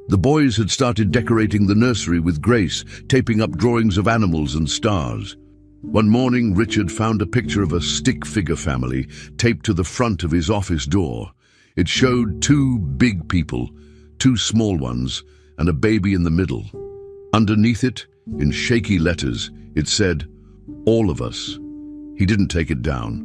The boys had started decorating the nursery with Grace, taping up drawings of animals and stars. One morning, Richard found a picture of a stick figure family taped to the front of his office door. It showed two big people, two small ones, and a baby in the middle. Underneath it, in shaky letters, it said, "All of us." He didn't take it down.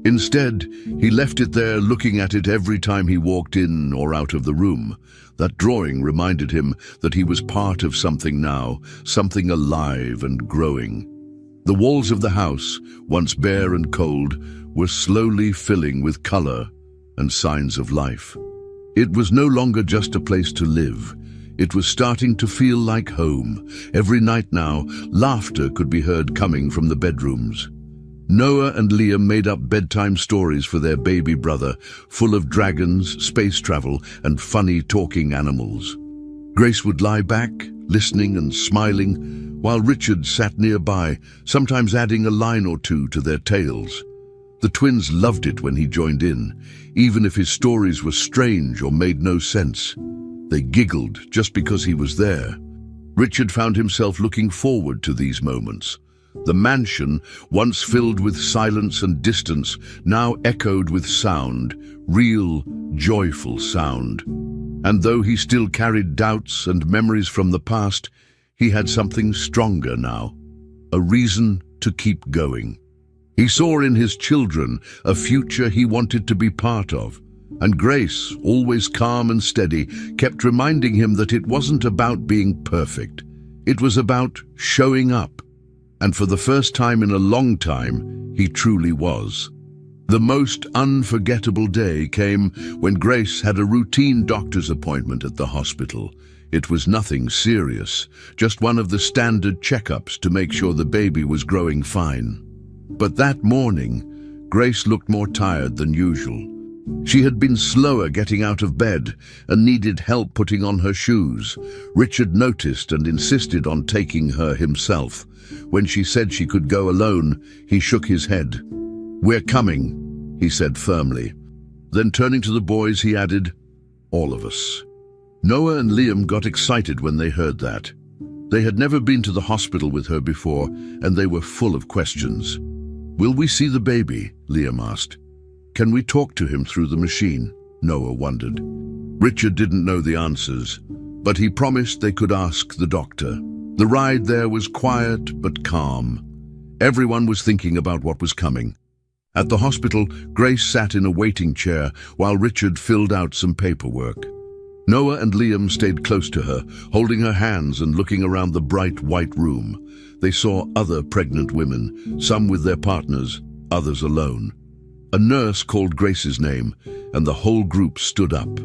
Instead, he left it there, looking at it every time he walked in or out of the room. That drawing reminded him that he was part of something now, something alive and growing. The walls of the house, once bare and cold, were slowly filling with color and signs of life. It was no longer just a place to live. It was starting to feel like home. Every night now, laughter could be heard coming from the bedrooms. Noah and Liam made up bedtime stories for their baby brother, full of dragons, space travel, and funny talking animals. Grace would lie back, listening and smiling, while Richard sat nearby, sometimes adding a line or two to their tales. The twins loved it when he joined in, even if his stories were strange or made no sense. They giggled just because he was there. Richard found himself looking forward to these moments. The mansion, once filled with silence and distance, now echoed with sound, real, joyful sound. And though he still carried doubts and memories from the past, he had something stronger now, a reason to keep going. He saw in his children a future he wanted to be part of, and Grace, always calm and steady, kept reminding him that it wasn't about being perfect. It was about showing up. And for the first time in a long time, he truly was. The most unforgettable day came when Grace had a routine doctor's appointment at the hospital. It was nothing serious, just one of the standard checkups to make sure the baby was growing fine. But that morning, Grace looked more tired than usual. She had been slower getting out of bed and needed help putting on her shoes. Richard noticed and insisted on taking her himself. When she said she could go alone, he shook his head. "We're coming," he said firmly. Then turning to the boys, he added, "All of us." Noah and Liam got excited when they heard that. They had never been to the hospital with her before, and they were full of questions. "Will we see the baby?" Liam asked. "Can we talk to him through the machine?" Noah wondered. Richard didn't know the answers, but he promised they could ask the doctor. The ride there was quiet but calm. Everyone was thinking about what was coming. At the hospital, Grace sat in a waiting chair while Richard filled out some paperwork. Noah and Liam stayed close to her, holding her hands and looking around the bright white room. They saw other pregnant women, some with their partners, others alone. A nurse called Grace's name, and the whole group stood up.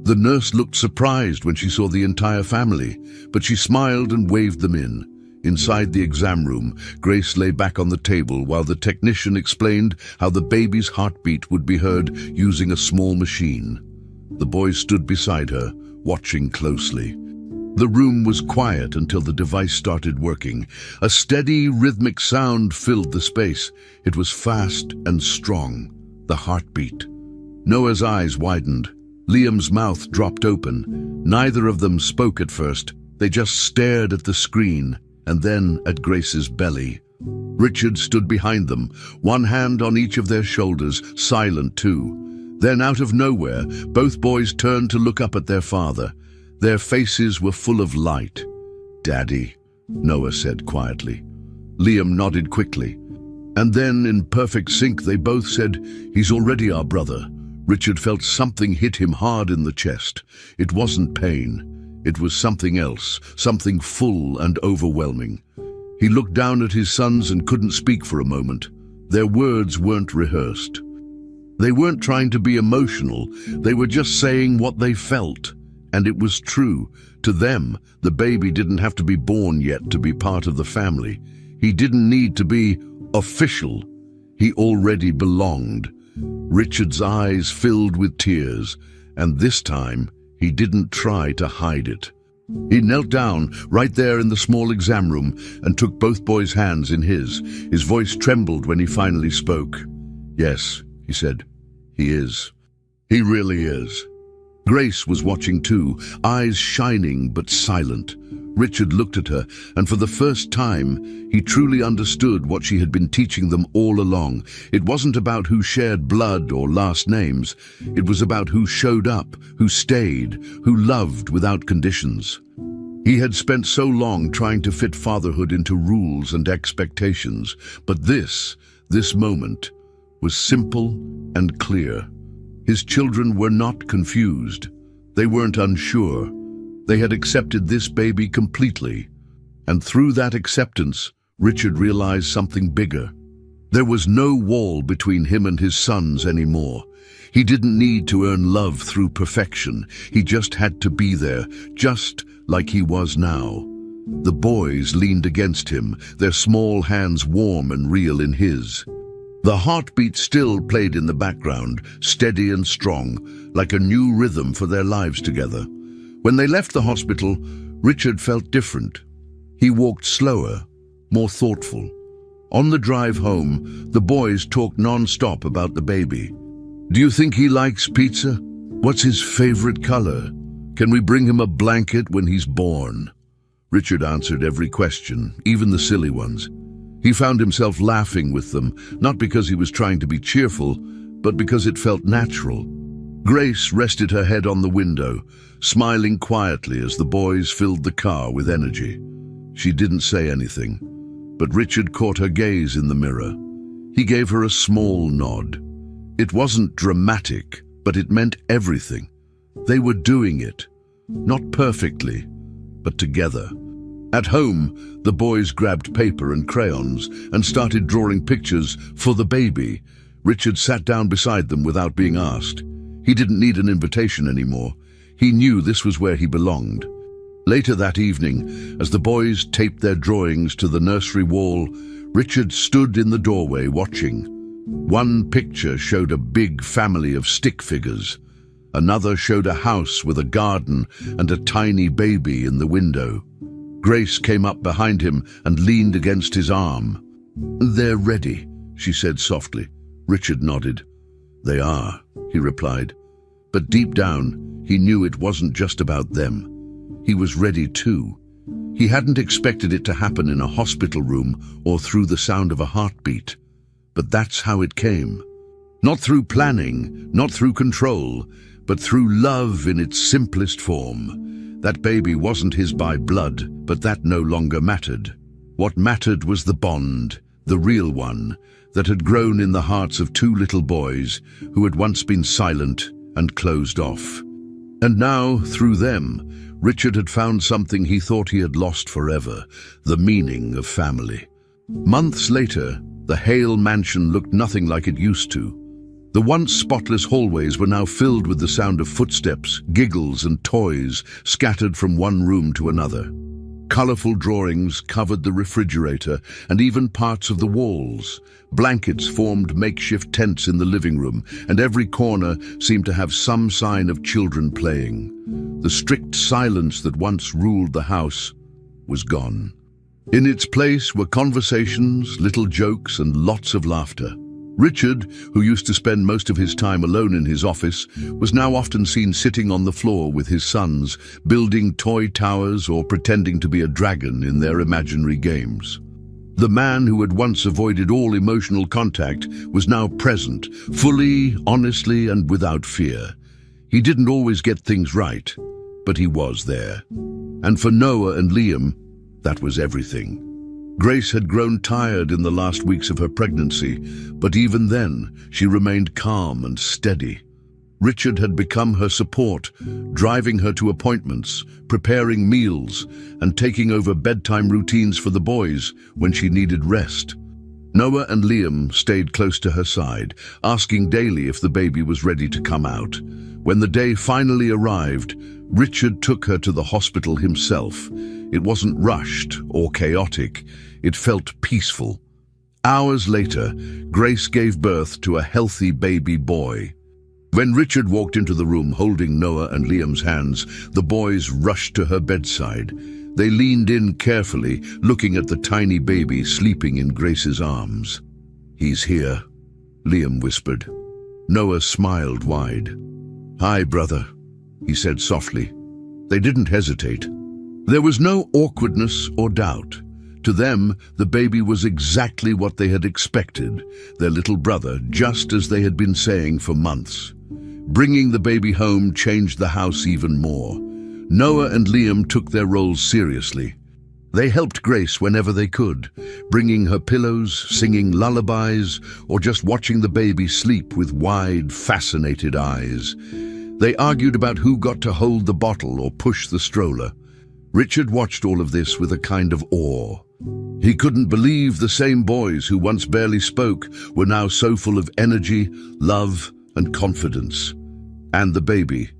The nurse looked surprised when she saw the entire family, but she smiled and waved them in. Inside the exam room, Grace lay back on the table while the technician explained how the baby's heartbeat would be heard using a small machine. The boys stood beside her, watching closely. The room was quiet until the device started working. A steady, rhythmic sound filled the space. It was fast and strong, the heartbeat. Noah's eyes widened. Liam's mouth dropped open. Neither of them spoke at first. They just stared at the screen and then at Grace's belly. Richard stood behind them, one hand on each of their shoulders, silent too. Then, out of nowhere, both boys turned to look up at their father. Their faces were full of light. "Daddy," Noah said quietly. Liam nodded quickly. And then, in perfect sync, they both said, "He's already our brother." Richard felt something hit him hard in the chest. It wasn't pain. It was something else, something full and overwhelming. He looked down at his sons and couldn't speak for a moment. Their words weren't rehearsed. They weren't trying to be emotional. They were just saying what they felt. And it was true. To them, the baby didn't have to be born yet to be part of the family. He didn't need to be official. He already belonged. Richard's eyes filled with tears, and this time he didn't try to hide it. He knelt down right there in the small exam room and took both boys' hands in his. His voice trembled when he finally spoke. "Yes," he said, "he is. He really is." Grace was watching too, eyes shining but silent. Richard looked at her, and for the first time, he truly understood what she had been teaching them all along. It wasn't about who shared blood or last names. It was about who showed up, who stayed, who loved without conditions. He had spent so long trying to fit fatherhood into rules and expectations, but this moment, was simple and clear. His children were not confused. They weren't unsure. They had accepted this baby completely. And through that acceptance, Richard realized something bigger. There was no wall between him and his sons anymore. He didn't need to earn love through perfection. He just had to be there, just like he was now. The boys leaned against him, their small hands warm and real in his. The heartbeat still played in the background, steady and strong, like a new rhythm for their lives together. When they left the hospital, Richard felt different. He walked slower, more thoughtful. On the drive home, the boys talked non-stop about the baby. "Do you think he likes pizza? What's his favorite color? Can we bring him a blanket when he's born?" Richard answered every question, even the silly ones. He found himself laughing with them, not because he was trying to be cheerful, but because it felt natural. Grace rested her head on the window, smiling quietly as the boys filled the car with energy. She didn't say anything, but Richard caught her gaze in the mirror. He gave her a small nod. It wasn't dramatic, but it meant everything. They were doing it, not perfectly, but together. At home, the boys grabbed paper and crayons and started drawing pictures for the baby. Richard sat down beside them without being asked. He didn't need an invitation anymore. He knew this was where he belonged. Later that evening, as the boys taped their drawings to the nursery wall, Richard stood in the doorway watching. One picture showed a big family of stick figures. Another showed a house with a garden and a tiny baby in the window. Grace came up behind him and leaned against his arm. "They're ready," she said softly. Richard nodded. "They are," he replied. But deep down, he knew it wasn't just about them. He was ready too. He hadn't expected it to happen in a hospital room or through the sound of a heartbeat. But that's how it came. Not through planning, not through control, but through love in its simplest form. That baby wasn't his by blood, but that no longer mattered. What mattered was the bond, the real one, that had grown in the hearts of two little boys who had once been silent and closed off. And now, through them, Richard had found something he thought he had lost forever, the meaning of family. Months later, the Hale mansion looked nothing like it used to. The once spotless hallways were now filled with the sound of footsteps, giggles and toys scattered from one room to another. Colorful drawings covered the refrigerator and even parts of the walls. Blankets formed makeshift tents in the living room, and every corner seemed to have some sign of children playing. The strict silence that once ruled the house was gone. In its place were conversations, little jokes, and lots of laughter. Richard, who used to spend most of his time alone in his office, was now often seen sitting on the floor with his sons, building toy towers or pretending to be a dragon in their imaginary games. The man who had once avoided all emotional contact was now present, fully, honestly, and without fear. He didn't always get things right, but he was there. And for Noah and Liam, that was everything. Grace had grown tired in the last weeks of her pregnancy, but even then, she remained calm and steady. Richard had become her support, driving her to appointments, preparing meals, and taking over bedtime routines for the boys when she needed rest. Noah and Liam stayed close to her side, asking daily if the baby was ready to come out. When the day finally arrived, Richard took her to the hospital himself. It wasn't rushed or chaotic. It felt peaceful. Hours later, Grace gave birth to a healthy baby boy. When Richard walked into the room holding Noah and Liam's hands, the boys rushed to her bedside. They leaned in carefully, looking at the tiny baby sleeping in Grace's arms. "He's here," Liam whispered. Noah smiled wide. "Hi, brother." he said softly. They didn't hesitate. There was no awkwardness or doubt. To them, the baby was exactly what they had expected, their little brother, just as they had been saying for months. Bringing the baby home changed the house even more. Noah and Liam took their roles seriously. They helped Grace whenever they could, bringing her pillows, singing lullabies, or just watching the baby sleep with wide, fascinated eyes. They argued about who got to hold the bottle or push the stroller. Richard watched all of this with a kind of awe. He couldn't believe the same boys who once barely spoke were now so full of energy, love, and confidence. And the baby.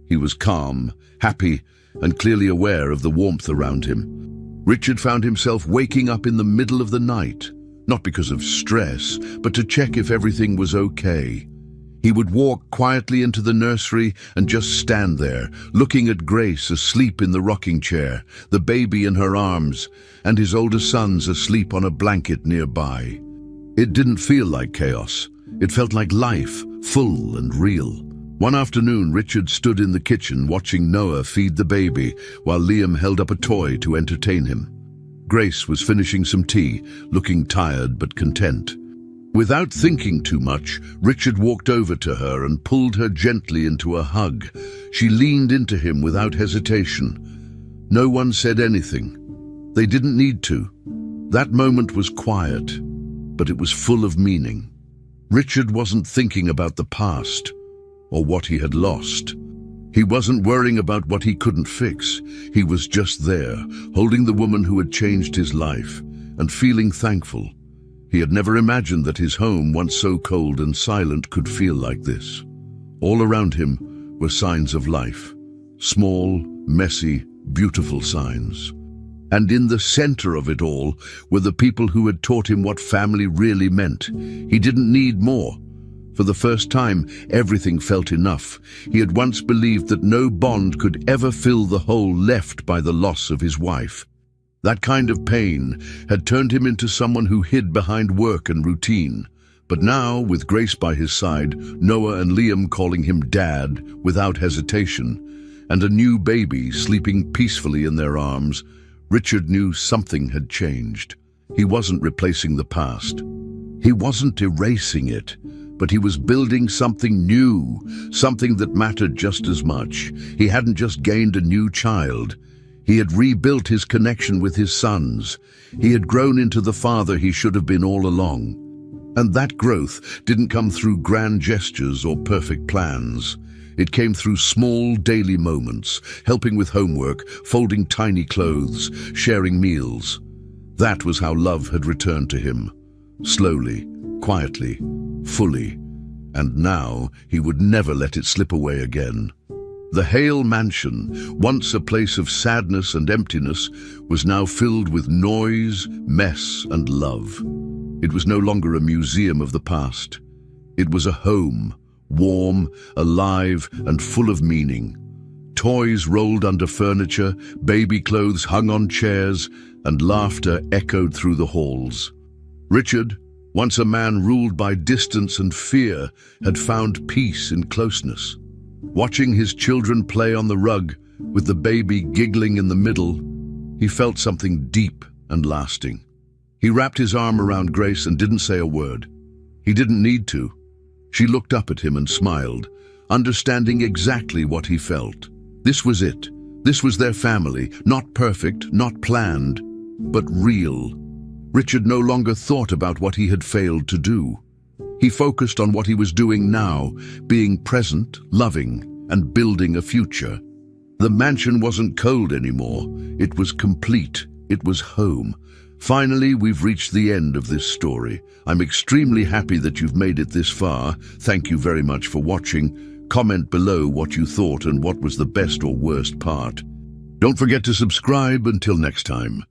He was calm, happy, and clearly aware of the warmth around him. Richard found himself waking up in the middle of the night, not because of stress, but to check if everything was okay. He would walk quietly into the nursery and just stand there, looking at Grace asleep in the rocking chair, the baby in her arms, and his older sons asleep on a blanket nearby. It didn't feel like chaos. It felt like life, full and real. One afternoon, Richard stood in the kitchen watching Noah feed the baby while Liam held up a toy to entertain him. Grace was finishing some tea, looking tired but content. Without thinking too much, Richard walked over to her and pulled her gently into a hug. She leaned into him without hesitation. No one said anything. They didn't need to. That moment was quiet, but it was full of meaning. Richard wasn't thinking about the past or what he had lost. He wasn't worrying about what he couldn't fix. He was just there, holding the woman who had changed his life and feeling thankful. He had never imagined that his home, once so cold and silent, could feel like this. All around him were signs of life. Small, messy, beautiful signs. And in the center of it all were the people who had taught him what family really meant. He didn't need more. For the first time, everything felt enough. He had once believed that no bond could ever fill the hole left by the loss of his wife. That kind of pain had turned him into someone who hid behind work and routine. But now, with Grace by his side, Noah and Liam calling him Dad without hesitation, and a new baby sleeping peacefully in their arms, Richard knew something had changed. He wasn't replacing the past. He wasn't erasing it, but he was building something new, something that mattered just as much. He hadn't just gained a new child. He had rebuilt his connection with his sons. He had grown into the father he should have been all along. And that growth didn't come through grand gestures or perfect plans. It came through small daily moments, helping with homework, folding tiny clothes, sharing meals. That was how love had returned to him. Slowly, quietly, fully. And now he would never let it slip away again. The Hale mansion, once a place of sadness and emptiness, was now filled with noise, mess, and love. It was no longer a museum of the past. It was a home, warm, alive, and full of meaning. Toys rolled under furniture, baby clothes hung on chairs, and laughter echoed through the halls. Richard, once a man ruled by distance and fear, had found peace in closeness. Watching his children play on the rug, with the baby giggling in the middle, he felt something deep and lasting. He wrapped his arm around Grace and didn't say a word. He didn't need to. She looked up at him and smiled, understanding exactly what he felt. This was it. This was their family, not perfect, not planned, but real. Richard no longer thought about what he had failed to do. He focused on what he was doing now, being present, loving, and building a future. The mansion wasn't cold anymore. It was complete. It was home. Finally, we've reached the end of this story. I'm extremely happy that you've made it this far. Thank you very much for watching. Comment below what you thought and what was the best or worst part. Don't forget to subscribe. Until next time.